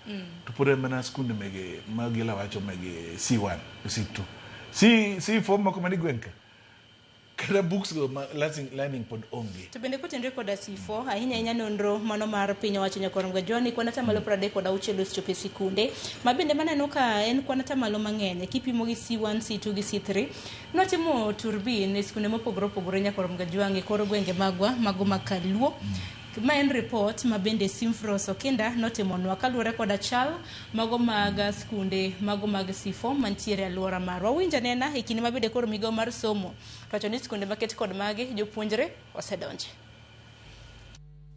to pod mana skunde mege magila wacho mege C1 C2 si form moko mani gwenka kada books go learning pod onge to bende kotenre koda C4 ahinya nonro mano mar piny owacho nyakoromga joni kwana tamalo 36 chope sikunde mabende maneno ka en kwana tamalo mang'eny kipimo gi C1 C2 gi C3 notimo turbin e sikunde mopogore nyakoromga jwangi koro gwenge magwa mago makaluo ma en report mabende Simfros Okinda notimonwa kaluwore koda chal mago mag skunde mago mag C4 mantiere alwora marwa winja nena e kinde mabende koro migao mar somo to ni skunde maket kod magi jopuonjre osedonje.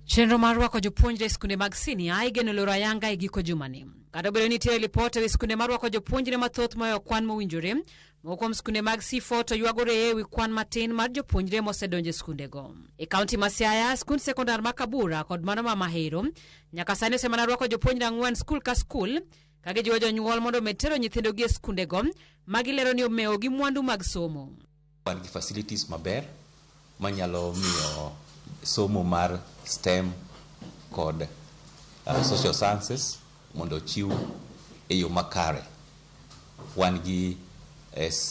Chenro mar rwako jopuonjre skunde mag senior igeno loro ayanga e giko jumani. Kata obedo ni nitie lipot e skunde mar rwako jopuonjre mathoth moyo kwan mowinjore, moko skunde mag C4 to ywagore e wi kwan matin mar jopuonjre mosedonje skunde go. E kaunti ma Siaya, skund sekondar ma Kabura kod mano ma Mahero, nyaka sani osemana rwako jopuonjre 4 skul ka skul, ka gijiwo jonyuol mondo omed tero nyithindogi e skunde go, ma gilero ni omewo gi mwandu mag somo. Wan gi facilities maber manyalo miyo somo mar STEM kod social sciences mondo chiw e yo makare. Wan gi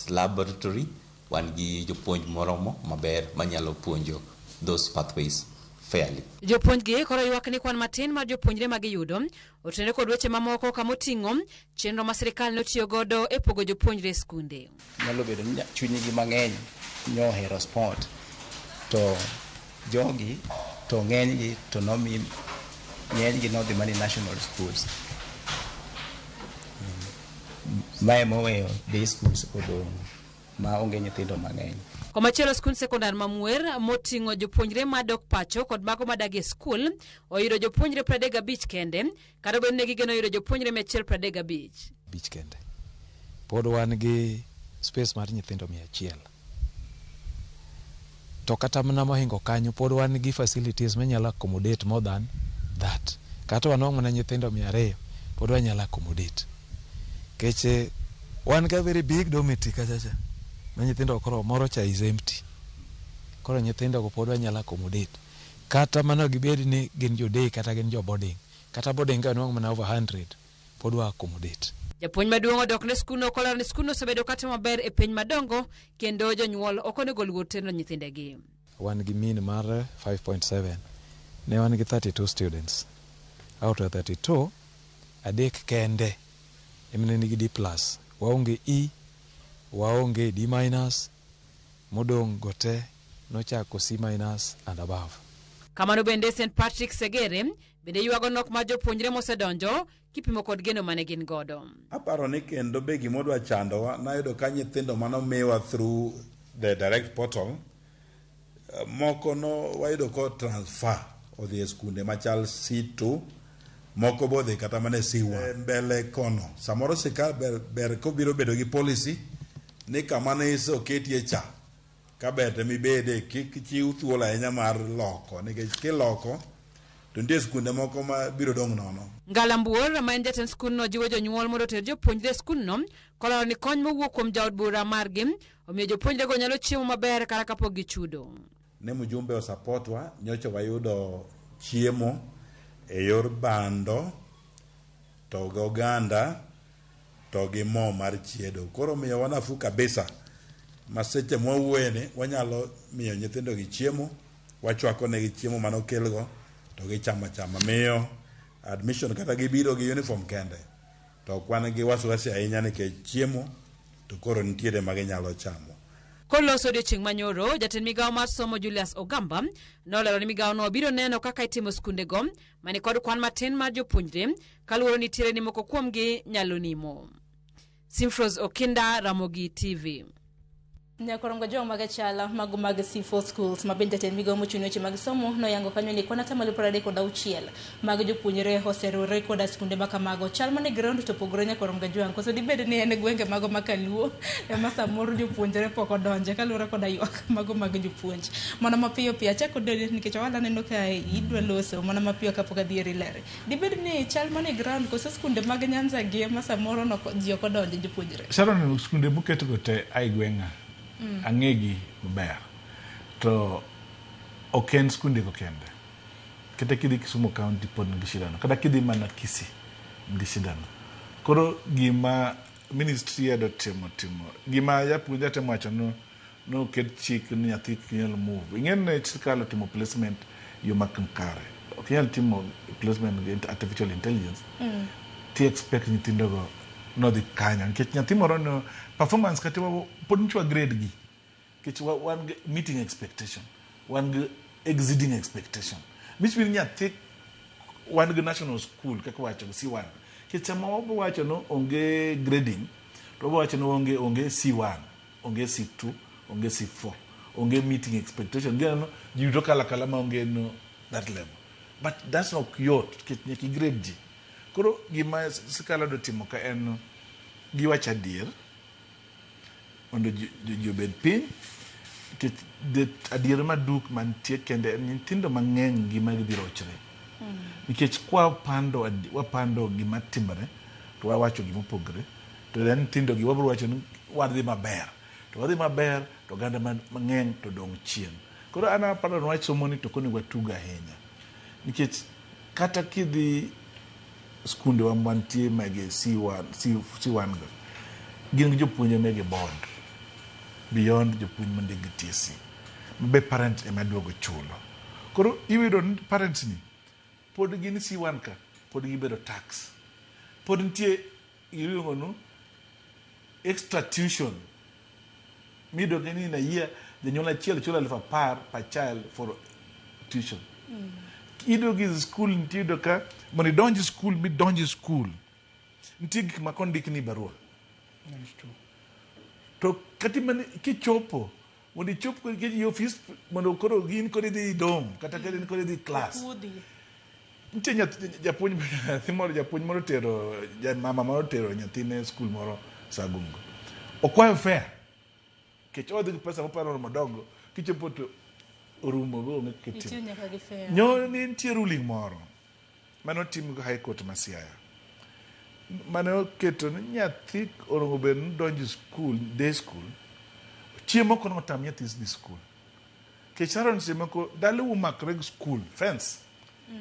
laboratory, wan gi jopuonj moromo maber manyalo puonjo those pathways fairly. Jopuonj gi koro ywak ni kwan matin mar jopuonjre ma giyudo otenore kod weche mamoko kamoting'o chenro ma sirikal notiyo godo e pogo jopuonjre skunde. Nyalo bedo ni chunygi mang'eny nyohero sport to jogi to ng'enygi to ng'enygi nodhi mani national schools. Mae moweyo day schools odong' ma onge nyithindo mang'eny. Komachielo skund sekondar ma Muer moting'o jopuonjre madok pacho kod mago madagi skul oyudo jopuonjre 35 kende, kata obedo ni gigeno yudo jopuonjre 135 kende. Pod wan gi space mar nyithindo 100. To kata mana mohingo kanyo pod wan gi facilities manyalo accommodate more than that. Kata wanong'o na nyithindo 200 pod wanyalo accommodate. Keche wan ga very big dormitory kachacha. Ma nyithindo koro moro cha is empty. Koro nyithindo go pod wanyalo accommodate. Kata mana gibed ni gin jo day kata gin jo boarding. Kata boarding ga wanong'o mana over 100 pod wa accommodate. Japuonj maduong' odok ne skuno kolaro ni skuno osebedo kata maber e piny madongo kendo jonyuol ok onego luor tero nyithindegi. Wan gi mean mar 5.7. Ne wan gi 32 students. Out of 32, adek kende emne nigi D+. Waonge E, waonge D-, modong' gote nochako C- and above. Kamano bende St. Patrick Segere bende ywago nok mar jopuonjre mosedonjo kipimo kod geno mane gin godo. Aparo ni kendo be gimodwa chandowa nayudo ka nyithindo manomiwa through the direct portal moko no wayudo ko transfer odhi e skunde machal C2 moko bodhi kata mane C1 mbele kono. Samoro sika ber kobiro bedo gi policy ni kama ne iso ketie cha kaber te mibede kik chiw thuolo ahinya mar loko nikech kiloko to nitie skunde moko ma biro dong' nono. Ngalambuor ma en jatend skundno jiwo jonyuol mondo oter jopuonjre skundno kolaro ni kony mowuok kuom jaod bura margi omiyo jopuonjrego nyalo chiemo maber kata kapok gichudo. Ne mjumbe osapotwa nyocha wayudo chiemo e yor bando to gi oganda to gi mo mar chiedo. Koro miyo wanafu kabisa maseche mwawuoyeni wanyalo miyo nyithindo gi chiemo, wachwako negi chiemo manokelgo to gichama chama. Miyo admission kata gibiro gi uniform kende to kwan gi wasiwasi ahinya nikech chiemo to koro nitiere ma ginyalo chamo. Koloso odiochieng' manyoro, jatend migao mar somo Julius Ogamba nolero ni migao no biro neno kaka itimo skundego mani kod kwan matin mar jopuonjre kaluwore ni nitiere ni moko kuomgi nyalo nimo. Simfros Okinda, Ramogi TV. Nyakorongo jo magachala mago mag C4 schools mabende ten migo mochuni weche mag somo no yango kanyo ni kona tamalo 36 mag jopuonjre oserore koda skunde makamago chal mane ground to pogore Nyakorongo jo koso dibed ni en gwenge mago makaluo ema samoro jopuonjre poko donje kalure koda ywak mago mag jopuonj mana mapiyo piyo achako dede nikech wala neno ka idwa loso mana mapiyo kapok adhieri lere dibed ni chal mane ground koso skunde mag Nyanza gi ema samoro no ji ok donje jopuonjre Sharon skunde buket go te ai gwenga angegi maber to oken skunde go kende kata kidi Kisumu County pod ngi shidano kata kidi mana Kisii ngi shidano koro gima ministry ya timo gima ya puonja temo wacho no ket chik ni nyathi kinyal move ingene chikalo timo placement yo makankare okinyal timo placement with artificial intelligence ti expect nyithindo go no di kanyo nikech nyathi moro no performance kati pod nchwa grade gi kech one meeting expectation one exceeding expectation which means nyathi one national school kaka wacho C1 kech sama obo wacho no onge grading to obo wacho no onge C1 onge C2 onge C4 onge meeting expectation gano yudo kala ma onge no that level but that's not yot kech nyaki grade ji koro gima sikala do timo ka en giwacho adier mondo jobed piny adier maduk mantie kende nyithindo mang'eny gima gibiro rochre nikech wapando gima timore to wawacho gima opogre to nyithindo gi wabiro wacho ni wadhi maber to ganda mang'eny to dong' chien koro an aparo ni wach somo ni to konego watugo ahinya nikech kata kidhi skunde wa mantie mege C1 go gin jopuonje mege board beyond jopuonj mandigi TSC be parent ema duogo chulo koro iwiro parents ni pod gin C1 ka pod gibedo tax pod nitie iluongo no extra tuition mido gini na year janyuol achiel chulo 10,000 per child for tuition ido gi school ntido ka mondo idonji school nitie gik ma kondik ni barua to kati man kichopo mondo ichop gi office mondo koro gin kodi dhi dom kata kadi kodi dhi class nitie japuonj moro tero mama moro tero nyathine school moro Sagungo okwayo fare kech odhi gi pesa moparo madongo kichopo to orumo go onge kitimo nyo nitie ruling moro manotim go high court ma Siaya mane oketo ni nyathi orongo ben donji school day school chiemo kono tam nyathi dhi school ke Sharon semako dalo umakre school fence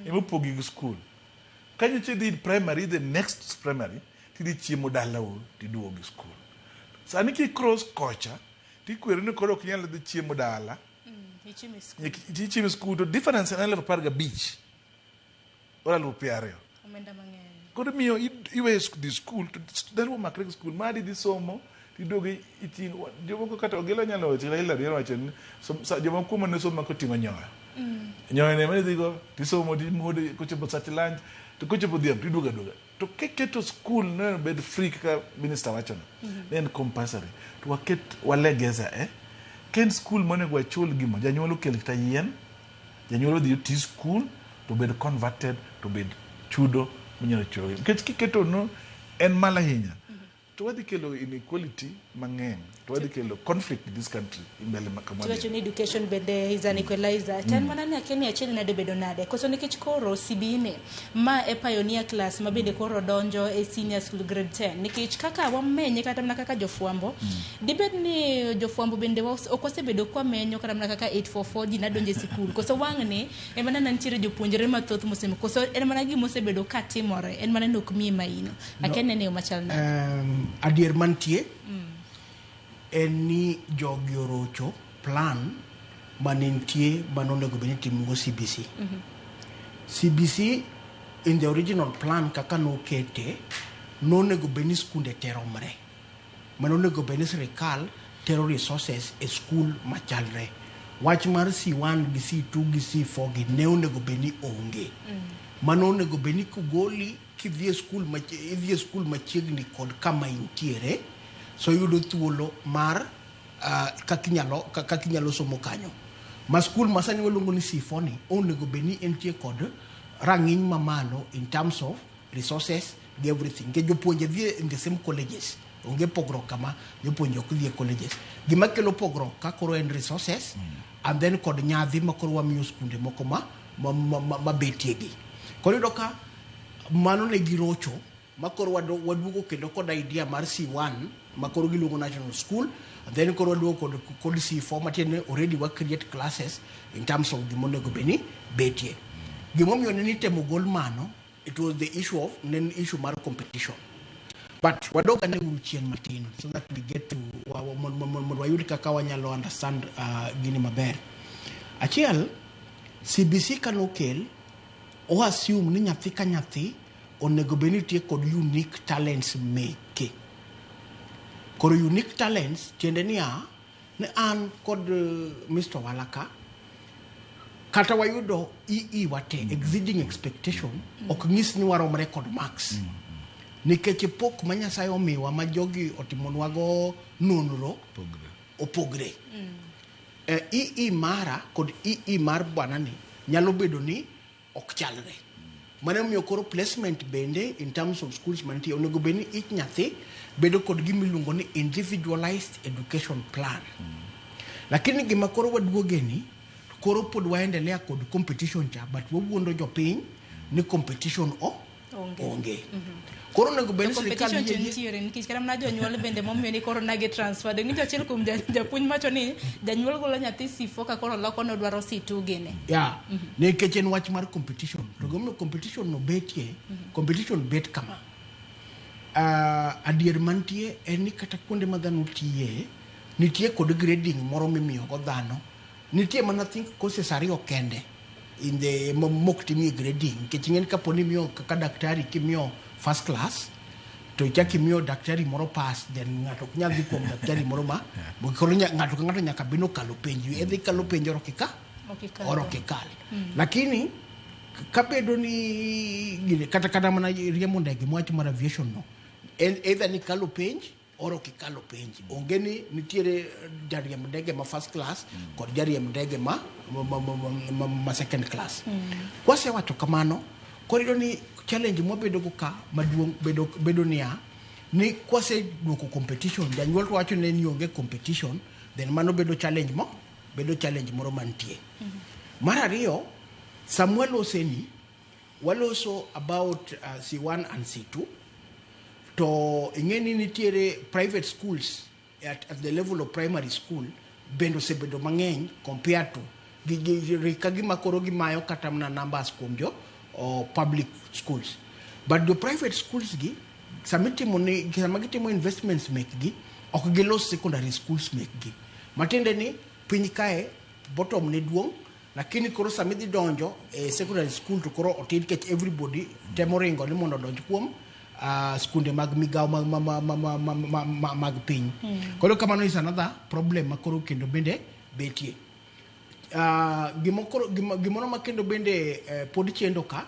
imupogi gi school kanyo che di primary the next primary ti chiemo dalo ti duogi school sani ki cross kocha ti kwero ni koro kinyal dhi chiemo dala ichimi school to difference en 15 ora lo piario omenda mang'eny kod miyo iwe di school to dalo makre school madi di somo ti dogi itin jomoko kata ogelo nyalo tira ila riero wacho ni jomoko kuma ne somo ko tingo nyoyo nyoyo ne mane digo ti somo di mode ko chopo lunch to ko chopo diam ti duga to keketo school no bed free ka minister wacho then compulsory to waket walegeza ken school mone gwa chul gimo janyuol kel kata yien janyuol dhi ti school to bed converted to bed chudo minyalo chulo nikech kiketo no en mala hinya to wadhi kelo inequality mang'eny to wadhi kelo conflict in this country imbele makamani tuwacho ni education bende is an equalizer tan mana ni akeni achiel nade bedo nade koso nikech koro CBE ma e pioneer class ma bende koro donjo e senior school grade 10 nikech kaka wamenye kata mana kaka jofuambo dibed ni jofuambo bende ok osebedo kwa menyo kata mana kaka 844 ji nadonje sikul koso wang'ni e mana nantiere jopuonjre mathoth mosemo koso en mana gima osebedo ka timore en mana nok mie maino akene ne machal na adier mantie en ni jogi orocho plan manentie manonego bene timo CBC CBC in the original plan kaka nokete nonego bene skunde teromre manonego bene sirikal tero resources e school machalre wach mar C1 gi C2 gi C4 gi ne onego bene onge manonego bene kugoli kidhie school machiegni kod kama intiere so yudo thuolo mar kakinyalo somo kanyo. Ma skul masani waluongo ni Sifoni onego beni entie kod rang'iny mamalo in terms of resources and everything. Ke jopuonje dhi in the same colleges. Onge pogruok kama jopuonje ok dhi e colleges. Gima kelo pogruok ka koro en resources and then kod nyadhi ma koro wamiyo skunde moko ma betiegi. Koro yudo ka mano ne girocho ma koro waduogo kendo kod idea mar C1 ma koro giluongo national school, and then koro waduogo kod C4 matiende already wa create classes in terms of gimonego beni betie. Gimomiyo ne nitemo gol mano, it was the issue mar competition. But wadoga ne chien matin so that we get to wayud kaka wanyalo understand gini maber. Achiel, CBC kanokel o assume ni nyathi ka nyathi onego beni tie kod unique talents meke. Koro unique talents tiende niya ne an kod Mr. Walaka kata wayudo EE wate exceeding expectation ok ng'is ni waromre kod max. Nikech pok ma Nyasaye omiwa ma jogi otimonwago nonro opogre. EE mara kod EE mar bwanani nyalo bedo ni ok chalre. Mane omiyo koro placement bende in terms of schools mantie onego beni each nyathi bedo kod gimiluongo ni individualized education plan. Lakini gima koro waduogeni koro pod waendelea kod competition cha but wawuondo jopiny ni competition onge. Koro nego bende competition nitiere nikech kata mana jonyuol bende momiyo ni koro nage transfer de ngicho achiel kuom japuonj macho ni janyuol golo nyathi C4 ka koro loko no dwaro C2 gene nikech en wach mar competition to gomo competition no betie competition bet kama adier mantie en ni kata kuonde ma dhano tiye nitie kod grading moro mimiyo go dhano nitie mana think courses ariyo kende in the mok timi grading nikech ng'en kaponi miyo kaka daktari kimiyo first class to ichaki miyo daktari moro pass then ng'ato ok nyal dhi kuom daktari moro ma koro ng'ato ka ng'ato nyaka bino kalo penjo edhi kalo penjo oro kikal lakini kabedo ni kata mana riembo ndege mwach mar aviation no either ni kalo penj oro kikalo penj onge ni nitiere jariemb ndege ma first class kod jariemb ndege ma second class kwase wacho kamano korido ni challenge mwabedo go ka maduong bedo niya ni kwase duoko competition janyuol to wacho ne ni onge competition then mano bedo challenge moro mantie. Mar ariyo Samuel Oseni waloso about C1 and C2 to ingeni nitiere private schools at the level of primary school bendo sebedo mang'eny compared to gima koro gimayo kata mna numbers kuom jo public schools but the private schools gi samagitimo investments make gi ok gilos secondary schools make gi matinde ni piny kae bottom ne duong lakini koro samidhi donjo secondary school to koro otin kech everybody temo ringo ni mondo donj kuom skunde mag migao mag piny koro kamano is another problem makoro kendo bende betie. Gimoro ma kendo bende pod chendo ka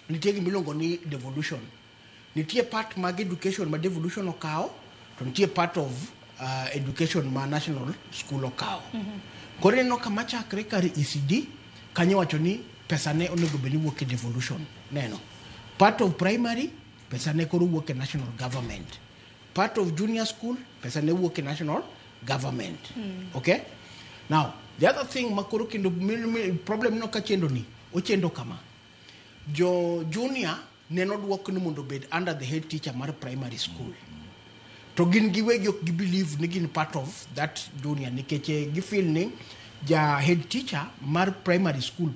nitie gimiluongo ni devolution. Nitie part mag education ma devolution okawo to nitie part of education ma national school okawo. Koro neno kama chakre kar ECD kanyo wacho ni pesa ne onego beni wuok e devolution neno. Part of primary pesa ne koro wuok e national government. Part of junior school pesa ne wuok e national government. Okay? Now, the other thing makoro kendo problem no ka chendo ni ochendo kama jo junior neno duok ni mondo bed under the head teacher mar primary school to gin giwegi ok believe ni gin part of that junior nikech gi feel ni ja head teacher mar primary school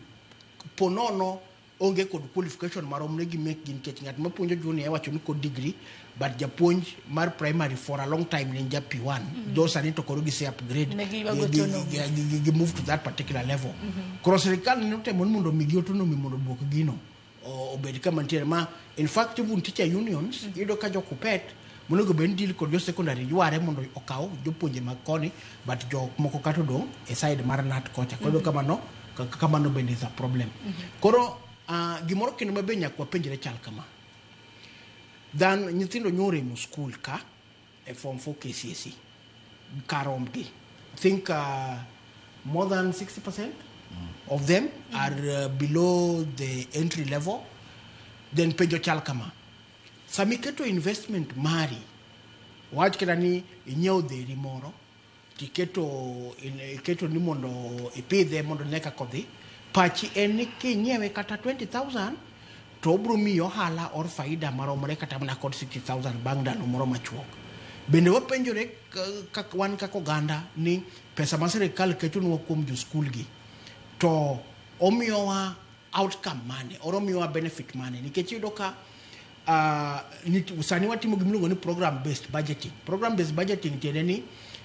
ponono onge kod qualification marom ne gi make gin kech ngat mapuonjo junior wacho ni kod degree but japuonj mar primary for a long time ninja P1 those are to koro gi say upgrade gi move to that particular level cross serikal ne temo mondo migi autonomy mondo buok gino obed kama ntiere ma in fact even teacher unions ido ka jokupet monego ben deal kod jo secondary yuare mondo okaw jopuonje makoni but jo moko kato do e side mar nat kocha kodo kamano bende is a problem koro gimoro kendo mabe nyakwa penjre chal kama dan nyithindo nyore mu school ka e form 4 KCSE karomgi. I think more than 60% of them are below the entry level. Then penjo chalkama. Samiketo investment mari. Waj kirani inyeo de rimoro. Tiketo ni mondo ipidhe mondo neka kodhi. Pachi eni kinyewe kata 20,000 to bro miyo hala or faida maromore kata mana kod 60,000 bang dalo moro machuok. Bende wapenjore wan kako ganda ni pesa ma sirikal keto nwa kuom jo school gi to omiyowa outcome mane or omiyowa benefit mane nikech yudo ka sani watimo gimiluongo ni program based budgeting tiende ni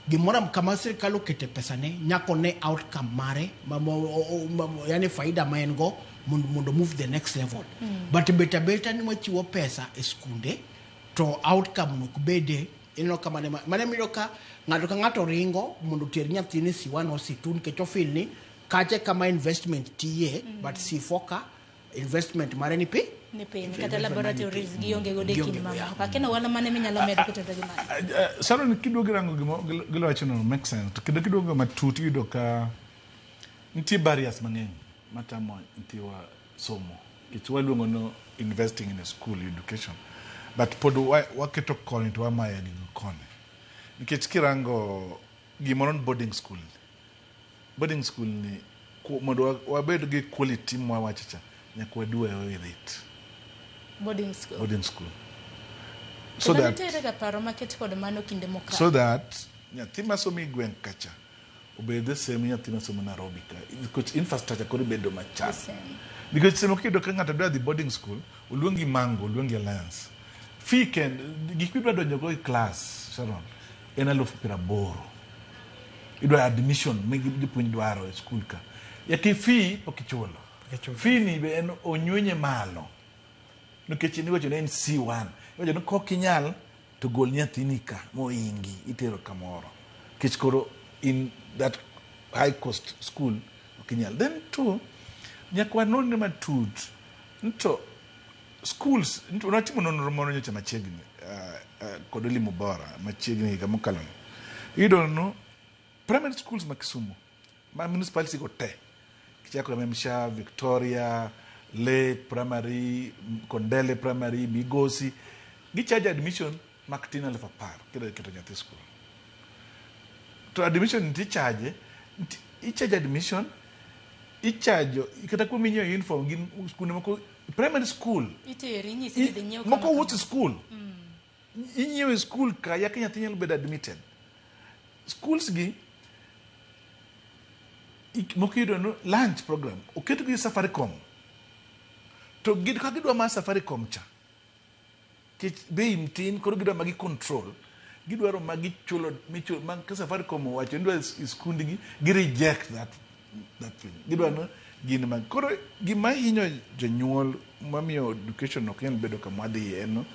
gimoro kama sirikal okete pesa ne nyako ne outcome mare yani faida ma en go mondo move the next level but beta ni wachiwo pesa e skunde to outcome nok bede ino kama mane miro ka ngato ringo mondo ter nyathine siwan o situn ke chofil ni kache kama investment tiye but si foka investment mare ni pe kata laboratories gionge go dekin mama kakena wala mane minyalo medo kutenda gimana saro ni kidogo rango gilo wacho no make sense to kidogo matuti yudo ka nti barriers mang'eny matamo ntiwa somo kichwa luongo no investing in a school education but pod waketo koni to wamaya ni kone nikech kirango gimoro boarding school ni mondo wabed gi quality mwa wachacha nyaka wadue with it boarding school so that nyathi masomo gweng kacha obed same nyathi masomo Nairobi ka because infrastructure koro bedo machal because semo kido ka ng'ato dwa dhi boarding school oluongi mango oluongi alliance fee kend gik midwa donjo go e class Sharon en 80,000 idwa admission migi puonj dwaro e school ka yaki fee okichulo fee ni be en onywenye malo nikech ni wacho en C1 wacho no kokinyal to gol nyathini ka moingi itero kamoro kich koro in that high cost school okinyal then too nyakwa non ne matut nto schools unatimo nonro moro nyocha machiegni kod elimu bora machiegni kama kalon ido no primary schools ma Kisumu ma municipality go te kichako Memsha Victoria Lake Primary Kondele Primary Migosi charge admission maktina lefa par kile kitu nyathi school to admission charge admission charge ikatakuwa minyo uniform gin school mako primary school iteri nyisi de nyew mako what school inyewe school ka yakenya tinyal bed admitted schools gi mokido no lunch program oketo gi Safaricom to gid ka gidwa ma Safaricom cha ke be imtin koro gidwa magi control gidwaro magi chulo michulo man ka Safaricom wacho ndwa school gi reject that thing gidwa no gin man koro gima hinyo jonyuol mamiyo education ok en bedo kama dhi eno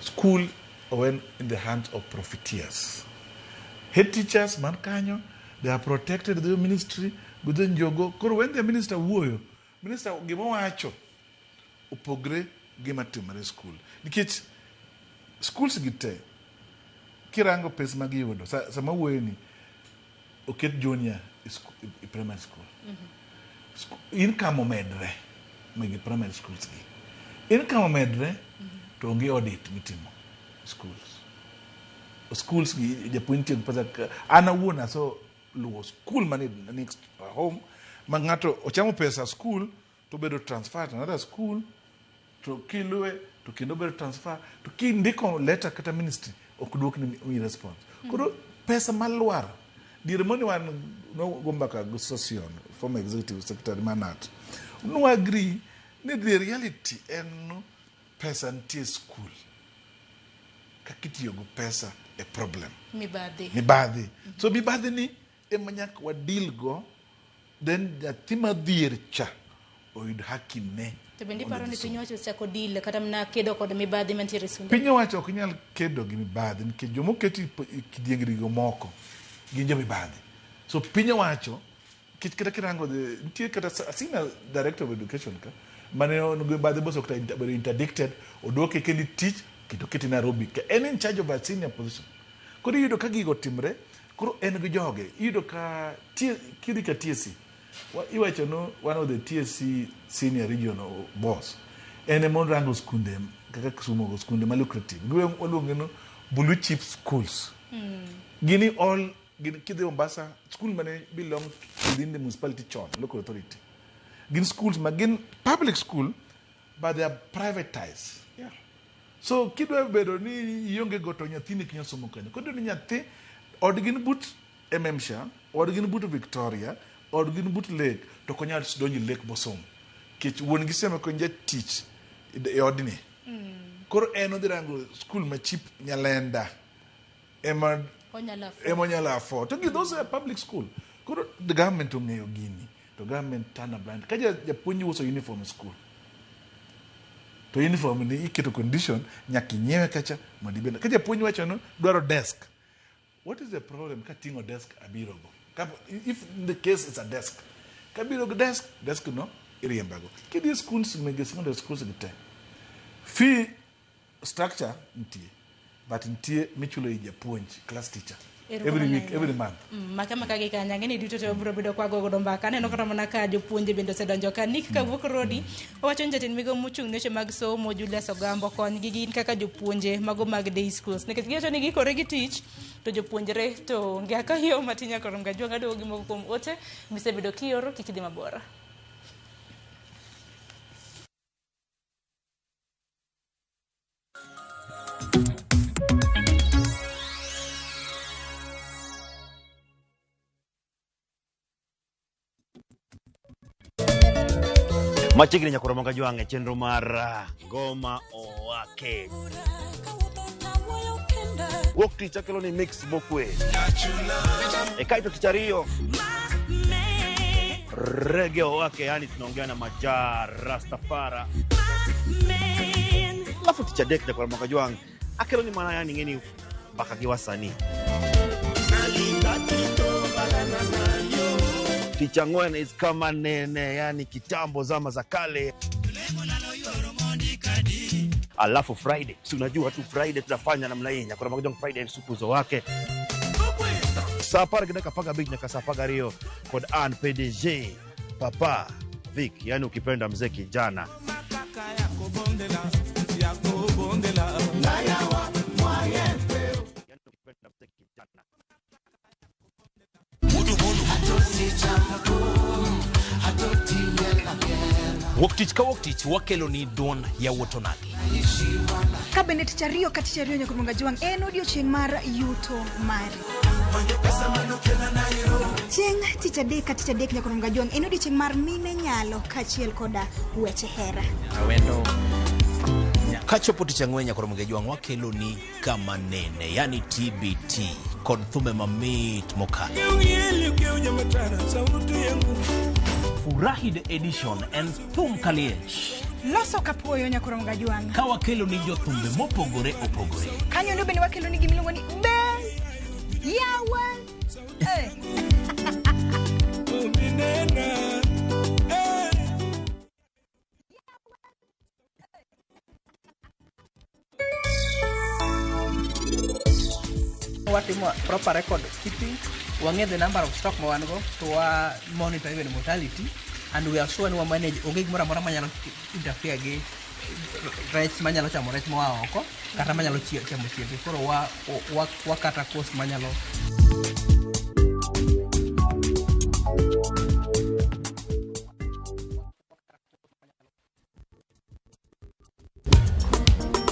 school when in the hands of profiteers head teachers man kanyo they are protected the ministry within jogo koro when the minister wuoyo minister gima wacho opogre gima timore school nikech schools gite kirango pesa magiyudo sama wuoyo ni oket junior primary school income omedre megi primary schools gi income omedre to onge audit mitimo schools gi japuonj pesa ana wuona so luwo school mani next home mangato ochamo pesa school to bedo transfer to another school to kilwe to kendo bedo transfer to kindiko letter kata ministry okduok ni response koro pesa malwar dire moni wan no gombaka go sosion former executive secretary Manat no agree ni the reality en pesa ntie school kakitiyo go pesa a problem mibadhi so mibadhi ni emanyak wa deal go then yatima dhier cha oyud hakine to bendi paro ni piny owacho chako deal kata mna kedo kod mibadhi mantiere sunde piny owacho ok nyal kedo gi mibadhi nikech jomoketi kidiengri go moko gin jo mibadhi so piny owacho kata kirango nitie kata sina director of education ka mane on mibadhi boso kata interdicted odoke kendi tich kitoketi Nairobi ka en in charge of a senior position kodi yudo ka gigo timre Koro en gi joge iyudo ka kidhi ka TSC iwacho no one of the TSC senior regional boss en ema rango skunde kaka Kisumo skunde ma lucrative waluongo no blue chip schools gini all kidhi Mombasa school mane belong within the municipality chon local authority gin schools magin public school but they are privatized. Yeah. So kidwa bedo ni ionge goto nyathini kinya somo kanyo. Kodo ni nyathi odgin but Ememsha, odgin but Victoria, odgin but Lake to konya donji Lake bosom. Kich won gisema konja teach e odni. Koro en odrango school ma cheap Nyalenda. Ema nyala afford. To give those are public school. Koro the government ongeyo gini. The government turn a blind. Kaja japuonji uso uniform school. To uniform ni iketo condition nyaki nyewe kacha modibenda. Kaja japuonji wacho no dwaro desk. What is the problem katingo desk abirogo? If in the case it's a desk. Kabirogo desk no iriembago. Kidi schools mege secondary schools gite. Fee structure ntie. But ntie michulo japuonji class teacher. Every week, every month. Makama kage kanya ngeni duto to bro bido kwa gogo mbaka neno kata mana ka jopuonje bendo sedonjo ka nik ka wuok rodi owacho njatin migo muchung neche mag somo Julius Ogambo kony gi gin kaka jopuonje mago mag day schools nikech giwacho ni gikore gi tich to jopuonjre to ngia ka hiyo matinya korom ga jwanga dogi moko kuom ote bisebedo kioro kikidhi mabora. Machigni nyakoromoga jwange chenro mar ngoma owake wuok tich akelo ni mix bokwe kaito tich ariyo reggae owake yani tunaongea na Majar Rastafara alafu tich adek nyakoromoga jwange akelo ni mana yani ngeni mpaka giwasani Ticha ngwen is kama nene, yani kitambo zama za kale. Alafu Friday, si unajua tu Friday tunafanya namna hii. Nyakora magojong Friday supuzo wake. Sapar gina kapaga big nyaka sapaga rio. Kod Ann PDG, Papa, Vic, yani ukipenda mzee kijana. Woktich ka woktich wakelo ni don ya wotonagi. Kabende tichario katichario nyakumunga juang en odiochieng' mar yuto mari. Chieng' tichadek katichadek nyakumunga juang en odiochieng' mar mine nyalo kachiel koda weche hera. Awendo. Kachopo tichang'we nyakumunga juang wakelo ni kama nene yani TBT kod thume mamit mokalo. Furahi the edition and thum kaliech. Loso kapuoyo nyakumunga juang. Ka wakelo ni jothumbe mopogore opogore. Kanyo ndo bende wakelo ni gimiluongo ni Ben Yawan. Watimo proper record keeping, we get the number of stock we go to monitor even mortality, and we are sure we manage ogig mora manyalo interfere gi rech manyalo chamo rech moa oko kata manyalo chamo chiembe koro wa kata cost manyalo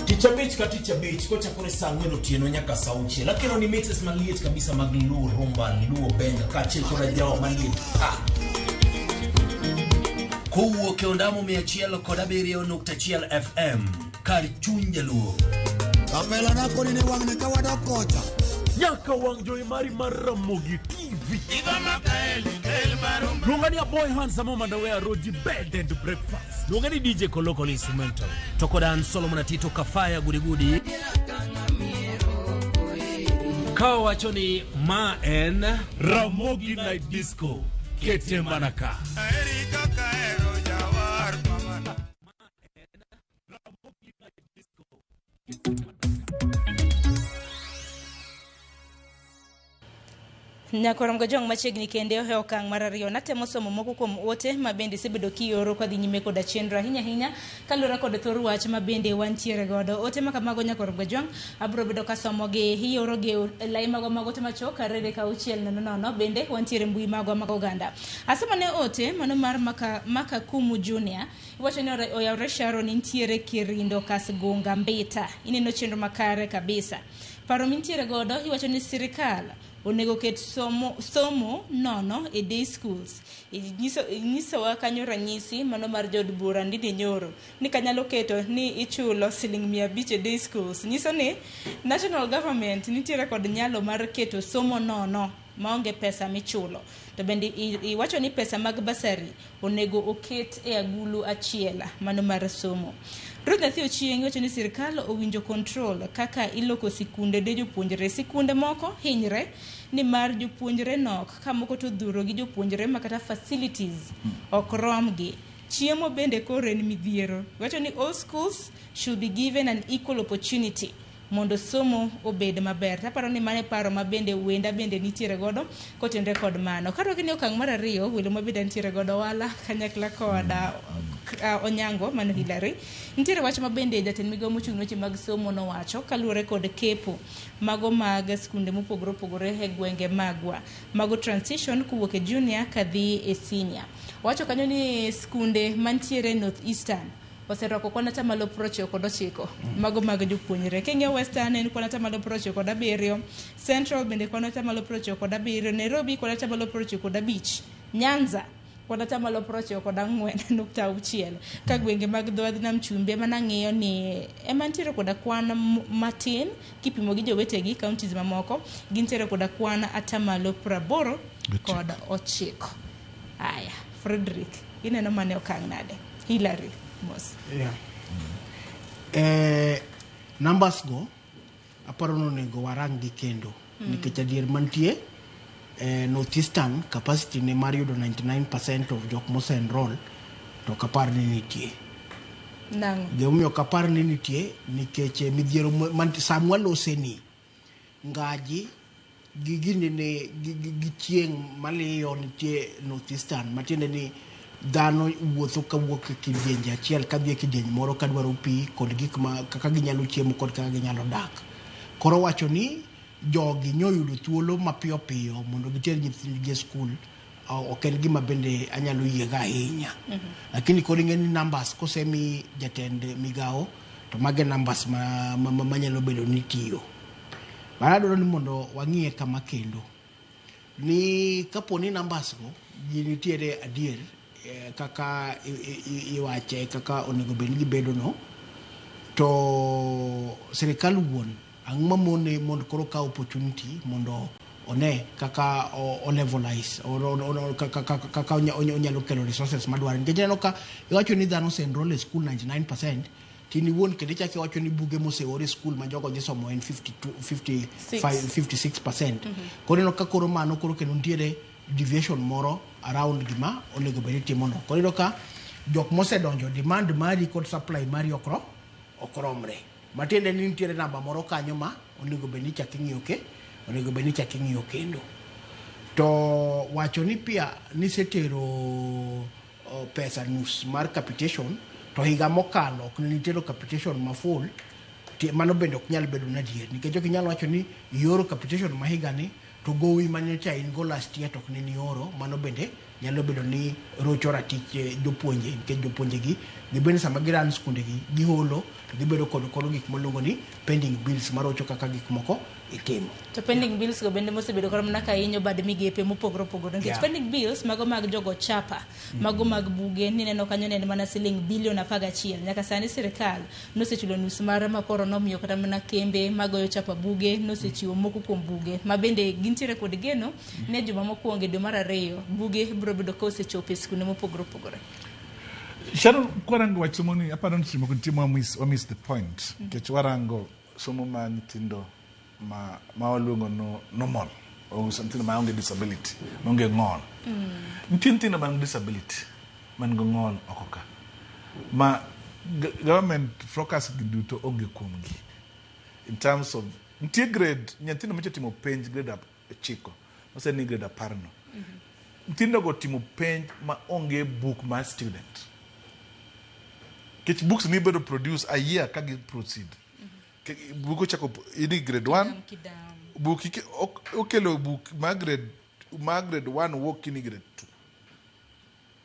Ticha beach kocha kore saa ng'wen otieno nyaka saa auchiel. Lakini ni mixes maliet kabisa mag Luo Rumba, Luo Benga kachiel koda jawa maliet. Kowuok e ondamo 107.1 FM kar chuny jaluo. Kamela nako ni wang' ne kawado kocha. Nyaka wang' joy mari mar Ramogi TV. Luongani a boy handsome Mandawea Roji bed and breakfast. Luongani DJ Kolokolo instrumental. Tokodan Solomon Atito Kafaya gudi. Kawa wachoni ma en Ramogi Night Disco. Kete manaka. Nyakorom Gajong machiegni kende e okang' mar ariyo natemo somo moko kuom ote ma bende sebedo kioro kadhi nyime koda chenro ahinya kalura kod thor wach ma bende wantiere godo. Ote ma kamago Nyakorom Gajong abro bedo kasomo gi ioro gi lai mago ote machok arede ka uchiel nono bende wantiere mbui mago mag oganda. Asema ne ote mano mar maka Kumu Junior iwacho ni oyawre Sharon nitiere Kirindo Kasgunga Mbita ineno chenro makare kabisa. Paro mintiere godo iwacho ni sirikal onego ket somo nono e day schools. Nyiso wa kanyo ranyisi mano mar jod bura Ndindi Nyoro ni kanyalo keto ni ichulo $500 e day schools. Nyiso ni national government nitiere kod nyalo mar keto somo nono maonge pesa michulo. To bende iwacho ni pesa mag basari onego oket e agulu achiela mano mar somo. Ruth Nathi Ochieng wacho ni sirkal owinjo control kaka iloko sikunde de jopuonjre. Sikunde moko hinyre ni mar jopuonjre nok ka moko to dhuro gi jopuonjre makata facilities ok romgi. Chiemo bende kore ni midhiero. Wacho ni all schools should be given an equal opportunity mondo somo obed maber. Taparo ni mane paro mabende wenda bende nitiere godo kotendre kod mano. Karo gini okang' mar ariyo welo mabende nitiere godo wala kanyakla koda Onyango mano Hillary. Nitiere wach mabende jatend migao mochung' weche mag somo no wacho kaluwore kod kepo mago mag skunde mopogore opogore e gwenge magwa mago transition kuwuok e junior kadhi e senior. Wacho kanyo ni skunde mantiere North Eastern oseroko kwana tamalo 99 mago mag jopuonjre. Kenya Western en kwana tamalo 97, Central bende kwana tamalo 97, Nairobi kwana tamalo 95, Nyanza kwana tamalo 94.6 ka gwenge mag dhowadh nam chumbi manang'iyo ni ema ntiere koda kwan matin kipimo gi jowetegi counties mamoko gintiere koda kwan atamalo 89. Aya Frederick ineno mane okang' nade? Hillary Mos. Yeah. Numbers go aparo nonego warang gi kendo nikech adier mantie North Eastern capacity ne mar yudo 99% of jok mose enroll to kapar ni nitie. Nango. Gimomiyo kapar ni nitie nikech midhiero Samuel Oseni ngaji gigini ne gichieng maliyo nitie North Eastern matiende ni dhano wuotho kawuok e kidienje achiel kadhi e kidienje moro kadwaro pi kod gik ma kaka ginyalo chiemo kod kaka ginyalo dak. Koro wacho ni jogi nyoyudo thuolo mapiyo piyo mondo giter nyithindgi e skul ok en gima bende anyalo yiega ahinya. Lakini kod ng'eni numbers kosemi jatend migao to mage numbers manyalo bedo ni tiyo. Baradoro ni mondo wang'iye kama kendo ni kapo ni numbers go nitiere adier kaka iwache kaka onego bed ni gibedo no to sirikal wuon ang' mamone mondo koro ka opportunity mondo one kaka o levelize kaka onyalo kelo resources madware nikech neno ka iwacho ni dhano se enroll e school 99% tini wuon kendo ichaki iwacho ni buge moseore e school ma jogo gisomo en 56%. Koro neno ka koro mano koro kendo nitiere deviation moro around gima onego bed timo no. Koro ka jok mosedonjo demand mari kod supply mari okromre. Matiende ni nitiere namba moro kanyo ma onego bed ni chaki ng'iyo kendo. To wacho ni pia nisetero pesa nus mar capitation to higa mokalo ok nitero capitation ma full mano bende ok nyal bedo nadier nikech ok nyalo wacho ni ioro capitation ma higa ni to gowi manyocha in go last year to ok ni oro mano bende nyalo bedo ni rocho ratich jopuonje nikech jopuonje gi gibende sama giran skunde gi giholo to gibedo kod gik molongo ni pending bills marocho kaka gik moko itimo. To pending bills go bende mosebedo kar mana ka inyo bad migepe mopogore opogore nikech pending bills mago mag jogo chapa mago mag buge ni neno kanyo ne mana siling bilion 11 nyaka sani sirikal nosechulo nus mar makoro nomiyo kata mana kembe magoyo chapa buge nosechiwo moko kuom buge ma bende gintiere kod geno ne juma mokwongo dwe mar ariyo buge biro bedo ka osechopo e skunde mopogore opogore. Sharon kwarango wach somo ni aparo ni timo wa miss the point nikech warango somo ma nyithindo ma waluongo no normal o something ma onge disability onge ng'ol. Nitie nyithindo man disability man go ng'ol oko ka ma government focus gi duto onge kuomgi in terms of nitie grade nyithindo moche timo penj grade up chiko oseni grade 10 no nyithindo go timo penj ma onge book mar student kech books ni bedo produce a year ka gi proceed book ochako ini grade 1 book okelo book ma grade 1 wuok ini grade 2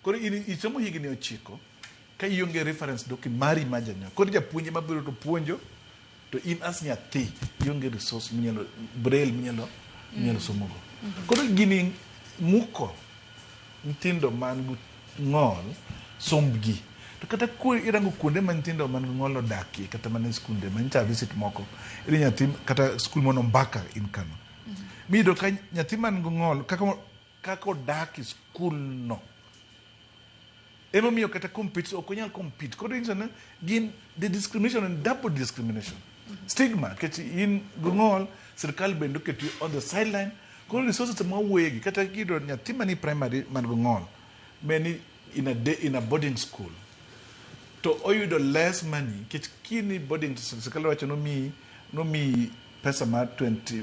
koro ini isomo higni 9 ka ionge reference document mari majanyo koro japuonje mabiro to puonjo to in as nyathi ionge resource minyalo braille minyalo somogo koro gini muko nyithindo man ng'ol sombgi to kata irango kuonde ma nyithindo man ng'ol odakie kata mana skunde ma ncha visit moko iri nyathi kata skul mono Mbaka in Kano mido ka nyathi man ng'ol kaka odak skul no emo miyo kata compete ok onyal compete koro insana gin the discrimination and double discrimination stigma kech in ng'ol sirkal bendo keti on the sideline koro resources ma wegi kata kido nyathi mani primary man ng'ol many in a boarding school to oyudo less money kech kini boarding sirkal wacho no mi pesa mar 20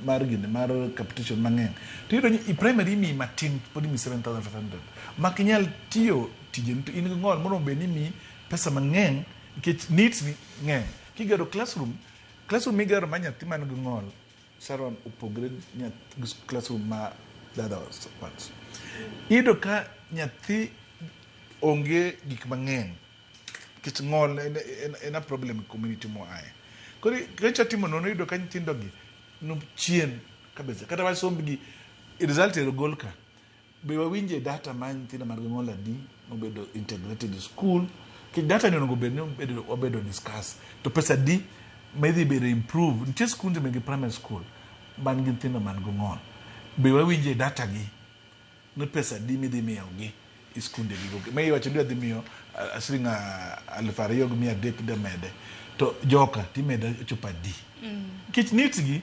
mar gine mar capitation mang'eny to yudo i primary mi matin podi mi 7,500 makinyal tiyo tije in ng'ol mono be ni mi pesa mang'eny kech needs ni ng'eny kigero classroom migero ma nyathi man ng'ol Sharon upogre classroom ma dada parts ido ka nyathi onge gik mang'eny kech ng'ol en a problem community mo aye koro kecha timo nono ido ka nyithindo gi no chien kabisa kata wasombgi result ero gol ka be wawinje data ma nyithindo mar ng'ol adi obedo integrated school ke data ni obedo discuss to pesa di maybe be improve nitie skunde mege primary school man gi nyithindo man ng'ol be wawinje data gi no pesa di midhi miyo gi iskunde gi mai wacho dhi miyo asiringa 2,300 de mede to joka timeda chupa di kich needs gi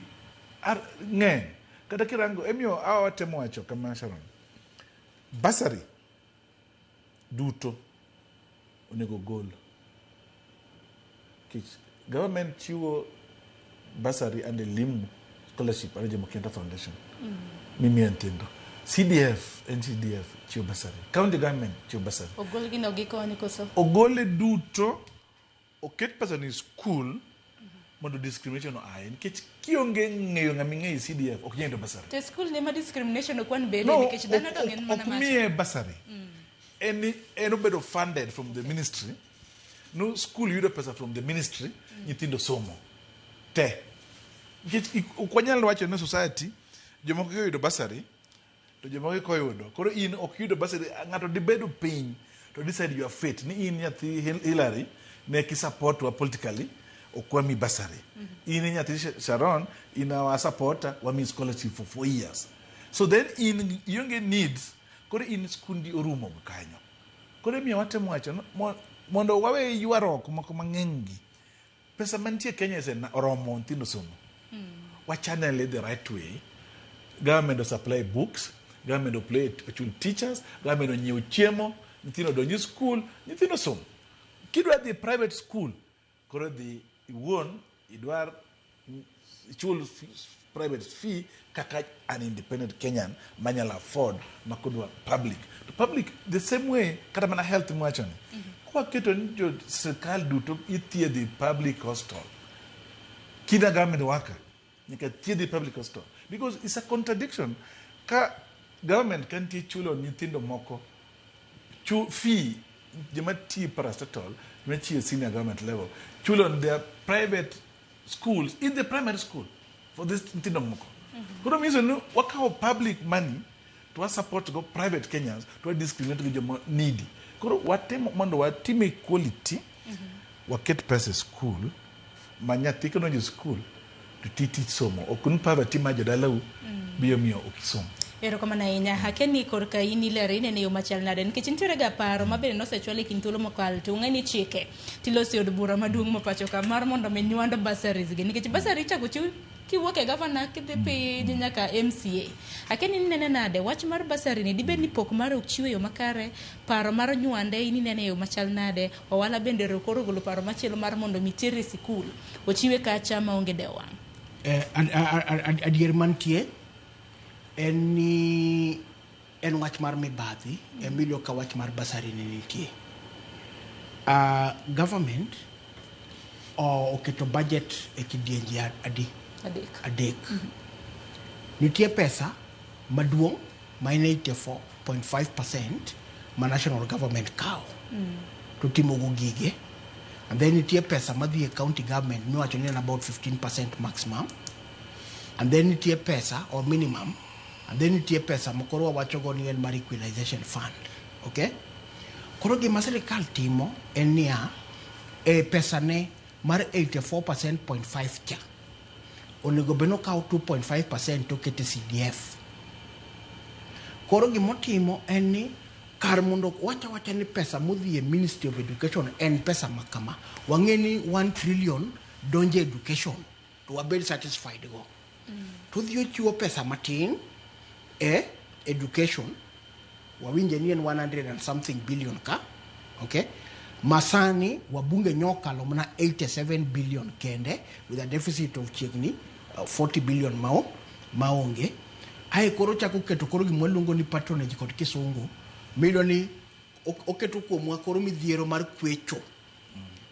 ar ng'eny kata kirango emiyo awatemo wacho kama Sharon basari duto onego gol kich government chiwo basari and elimu scholarship ar Jomo Kenyatta Foundation mimi entiendo CDF NCDF chiwo basari county government chiwo basari ogol gino gikoni koso ogole duto oket pesa ni school mondo discrimination aye nikech kionge ng'eyo ng'ami ng'eyo CDF ok nyendo basari te school ne ma discrimination okwan bede nikech dhano to ng'en mana ma okmie basari en obedo funded from the ministry no school yudo pesa from the ministry nyithindo somo te nikech okwanyal wacho ne society jomoko yudo basari to jomoko koyudo koro in ok yudo basari ng'ato dibedo piny to decide your fate ni in nyathi Hillary ne kisupport wa politically okwami basari in nyathi Sharon in our supporter wami scholarship for 4 years so then in yonge needs koro in skundi orumo kanyo koro miyo watemo wacho mondo wawe yuarok moko mang'engi pesa mantie Kenya isen oromo nthindo somo wa channel the right way government supply books government play chul teachers government nyiew chiemo nthindo donjo school nthindo somo kidwa the private school koro the won idwar chul private fee kaka an independent Kenyan manyala afford makudwa public to public the same way kata mana health mwachoni kwa keto njo serikali duto itie the public hospital kida government worker nika tie the public hospital because it's a contradiction ka government can tie chulo nyithindo moko fee jema tie parastatal mechi senior government level chulo on their private schools in the primary school for this nyithindo moko kuro miso no wakao public money to support go private Kenyans to discriminate go jomo needy kuro watemo mondo watime equality waket pesa school manyathi kono jo school to titi somo okun poverty majodalau biyo miyo okisomo erokamano ahinya hakeni korka in ilere inene yo machal nade nikech nitiere ga paro mabende nosechwal e kind thuolo mokalo to ung'e ni chike tilosi od bura maduong' mapacho ka mar mondo mi nyuando basaries gi nikech basari ichako chiw kiwuok e gavana kidhi piny nyaka MCA akeni inene nade wach mar basari ni dibed ni pok mar ok chiw e yo makare paro mar nywande in inene e yo machal nade owala bende rokoro golo paro machielo mar mondo mi tere sikul ochiwe kacha maonge dewang adier mantie en wach mar mibadhi emilio ka wach mar basari ne nitie. Government oketo budget e kidienje adek. Nitie pesa maduong' ma en 84.5% ma national government kawo to timo go gige, and then nitie pesa madhi e county government miwacho ni en about 15% maximum, and then nitie pesa or minimum, and then nitie pesa mokoro wawacho go ni en mar equalization fund. Okay, koro gima sirikal timo en niya, pesa ne mar 84.5% cha onego beno kawo 2.5% to kete CDF. Koro gimotimo en ni kar mondo wacha ni pesa modhi e Ministry of Education en pesa makama, wang'e ni 1 trillion donje education to wabed satisfied go. To dhi ochiwo pesa matin e education, wawinje ni en 100 and something billion ka, okay? Masani wabunge nyokalo mana 87 billion kende with a deficit of chiegni 40 billion maonge. Ae koro chako keto koro gimwaluongo ni patronage kod kisungu, mido ni oketo kuomwa koro midhiero mar kwecho.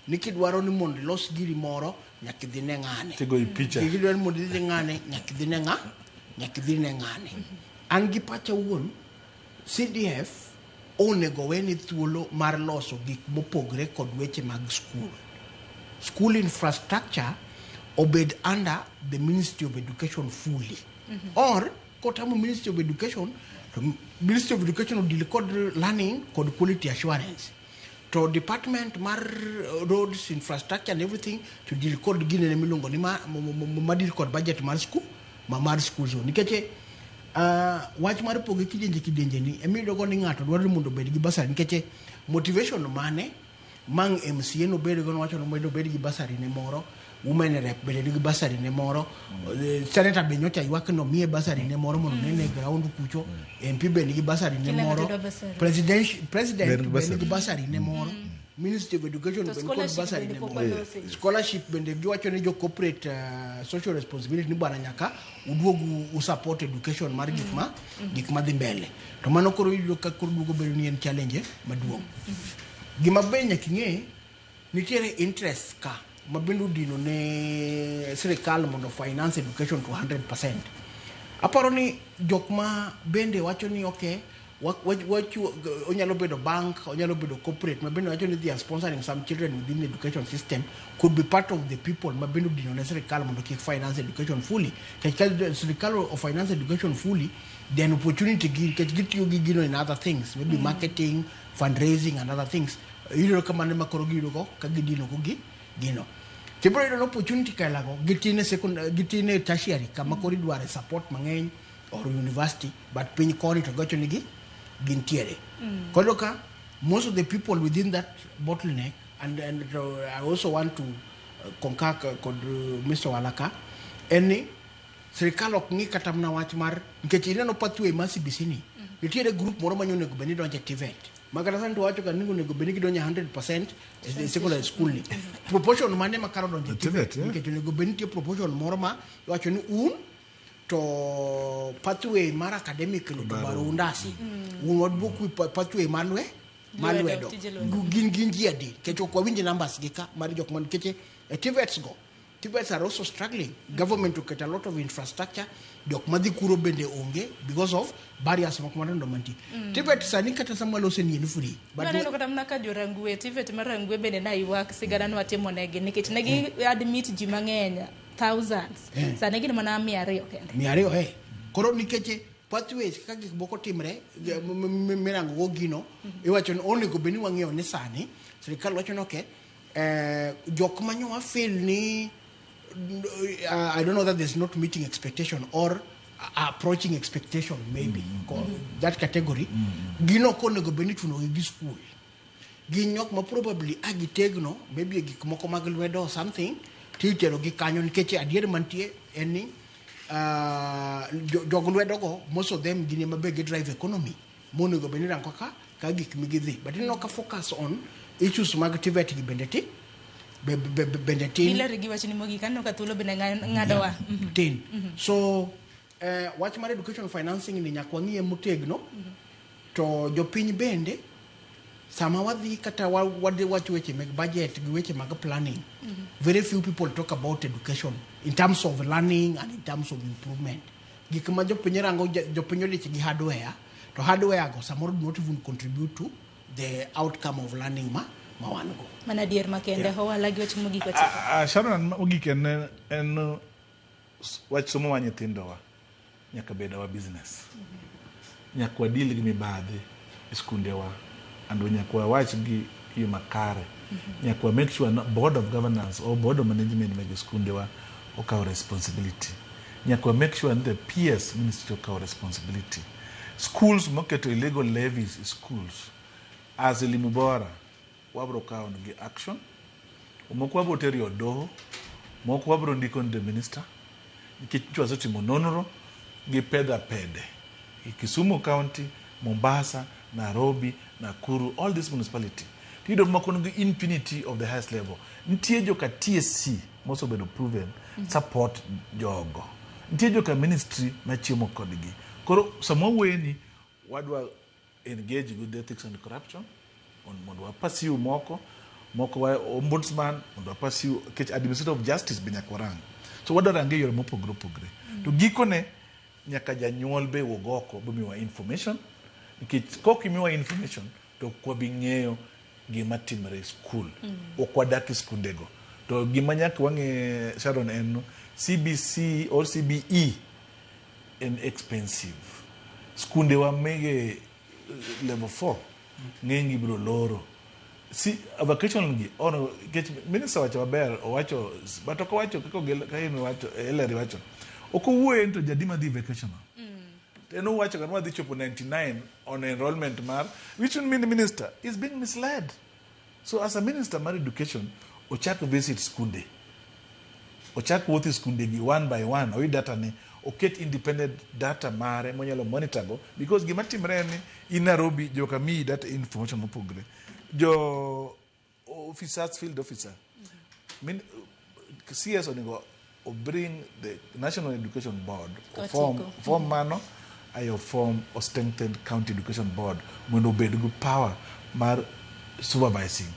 Nikidwaro ni mondo los giri moro nyaka idhi ne ng'ane. Tigo i picha. Nikidwaro ni mondo idhi ng'ane nyaka idhi ne ng'ane. An gi pacha wuon, CDF onego weni thuolo mar loso gik mopogre kod weche mag school. School infrastructure obed under the Ministry of Education fully. Or kotamo Ministry of Education, to Ministry of Education will deal code learning, code quality assurance. To Department mar roads, infrastructure and everything to deal code gine ne milongo ni ma deal code budget mar school, mar school zone. Nikeche wach mar poge kidenje ni emido go ni ng'ato dwaro mondo bed gi basari, nikeche motivation mane mang MCA no bed go wacho no mondo bed gi basari ne moro, women rep bed gi basari ne moro, senator be nyocha ywak no mie basari ne moro mondo nene ground kucho, MP be gi basari ne moro, president be gi basari ne moro, Ministry of Education be gi basari ne moro, scholarship bende giwacho ni jo corporate social responsibility ni bwana nyaka uduogu usupport education mar gik ma dhi mbele. To mano koro yudo ka koro duogo bedo ni en challenge maduong'. Gima benya king'e nitiere interest ka mabendo dino ne sirikal mondo finance education to 100%. Aparo ni jok ma bende wacho ni okay, onyalo bedo bank, onyalo bedo corporate, mabendo wacho ni they are sponsoring some children within the education system could be part of the people mabendo dino ne sirikal mondo kik finance education fully. Kachikal sirikal of finance education fully, then opportunity gitiyo gi gino in other things, maybe marketing, fundraising and other things. Yiro kamane makoro giro go kagidino ko gino. Tibro yiro opportunity kalago gitine tertiary kama kori dware support mang'eny or university, but piny koni to gocho nigi gintiere. Kodoka most of the people within that bottleneck, and I also want to concur with Mr. Walaka, any sirikal ok ng'i kata mna wach mar nikech ineno pathway mar CBC ni nitiere group moro manyone go beni donje TVET makata santo wacho kan nego beni donje 100% e secondary school ni proportion mane makaro donje TVET nikech nego beni tie proportion moro ma wacho ni to pathway mar academic no to baro undasi wadbuku pathway malwe malwedo gin ji adi kech ok wawinj numbers gi ka mar jok man kech TVETs go. TVETs are also struggling. Government to get a lot of infrastructure. Dok madhi kuro bende onge because of barriers makumando manti. TVET sani kata samalo seni ni free. But no kata mnaka jorangue TVET marangue bende na iwak sigara no atemo nege nikech negi admit ji mang'eny thousands. Sani gin mana 200 kende. 200 Koro nikeche pathways kaka gik moko timre mirango go gino iwacho ni onego beni wang'eyo ni sani sirikal wacho no ke jok manyo feel ni I don't know that there's not meeting expectation or approaching expectation maybe that category gino ko nego beni tuno gi school ginyok ma probably agitegno maybe gik moko mag lwedo or something titero gi kanyo nikech adier mantie eni jog lwedo go most of them gine mabe drive economy monego beni ranko ka gik migidhi but no ka focus on issues mag TVET gi bendeti bendetin bila rigi wacho ni mogi kan no ka thuolo bende ng'adowa tin so wach mar education financing ni nyaka wang'iye motegno to jopiny bende sama wadhi kata wadhi wacho weche mag budget gi weche mag planning very few people talk about education in terms of learning and in terms of improvement. Gik ma jopiny rango jopiny odich gi hardware to hardware go samoro do not even contribute to the outcome of learning ma wan go. Mana dier makende hoala gi weche mogik wacho. Sharon mogik en wach somo wa nyithindowa nyaka bed wa business. Nyaka wadil gi mibadhi e skundewa and nyaka wach gi yo makare. Nyaka make sure board of governance or board of management mag skundewa okaw responsibility. Nyaka make sure the PS ministry okaw responsibility. Schools moketo illegal levies schools as elimu bora wabro kawo gi action. Moko wabro tero doho, moko wabro ndiko the minister. Nikech wasotimo nonro gi pede Kisumu County, Mombasa, Nairobi, Nakuru, all these municipalities. Tido moko ngi impunity of the highest level. Nitie joka TSC most of them proven support jogo. Nitie joka ministry machiemo kodgi. Koro samo weni wadwa engage with ethics and corruption on mondo pursue moko wa ombudsman mondo pursue administrative of justice binyakorang. So wadwa range yore mopogre. To gikone nyaka janyuol be wogoko bomiwa information nikech kok imiwa information to kwa bing'eyo gima timre e school okwadak e skundego to gima nyaka wang'e Sharon en CBC or CBE en expensive skunde wa mege level 4 ng'engi bro loro si vacation gi ono get minister wacho maber owacho but ok wacho kako kaino wacho eleri wacho oko wuoye to jadima di vacation eno wacho kanwa dhi chopo 99 on enrollment mar which mean the minister is being misled. So as a minister mar education ochak visit skunde ochak wuoth skunde gi one by one oyi data ne oket independent data mare monyalo monitor go because gima timre ni in Nairobi joka mi data information mopogre jo officers field officer CS onego bring the National Education Board form mano ayo form or strengthened county education board mondo bed good power mar supervising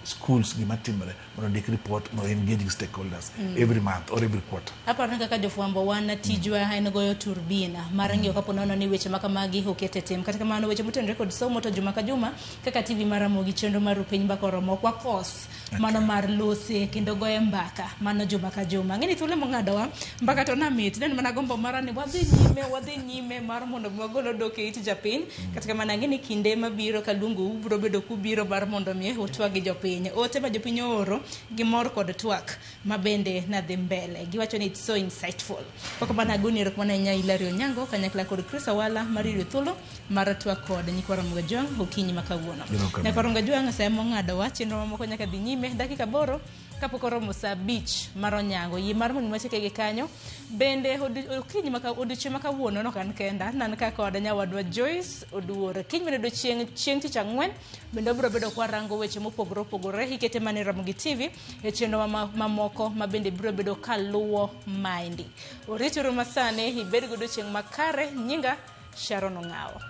schools gima timre mondo ndik report mondo engage stakeholders every month or every quarter. Aparo kaka jofwambo wan tijwa en goyo turbina mar ng'iyo kapo nono ni weche makamagi okete tim kata kamano weche motenore kod somo to juma ka juma kaka TV maramogi chenro mar piny mbaka romo kwa kos mano mar lose kendo goye mbaka mano juma ka juma ng'eni thule mong'adowa mbaka to na mit nen mana gombo mara ni wadhi nyime mar mondo wagolo doke it japiny kata kamano ng'eni kinde mabiro kalungu ubro bedo kubiro mar mondo mi otwagi jopiny ote ma jopiny oro gimor kod twak mabende na dhi mbele giwacho ni it's so insightful koko bana guni rokmana nya Ilario Nyango kanyakla kod Chris Awala mariro thulo mar twak kod nyikwara mgajong okinyi makawuono nyakwara mgajong semo ng'ado wach no moko nyaka dhi nyime dakika boro kapok oromo saa beach mar Onyango yi mar mon macheke gi kanyo bende okinyi odiochieng' makawuono no kan kenda nan ka kod nyawadwa Joyce Oduor kiny medo chieng' tich ang'wen bende obro bedo kwa rango weche mopogore ikete mane Ramogi TV e chenro mamoko ma bende bro bedo kaluwo maindi orito masane ibed godo chieng' makare nyinga Sharon Ong'awo.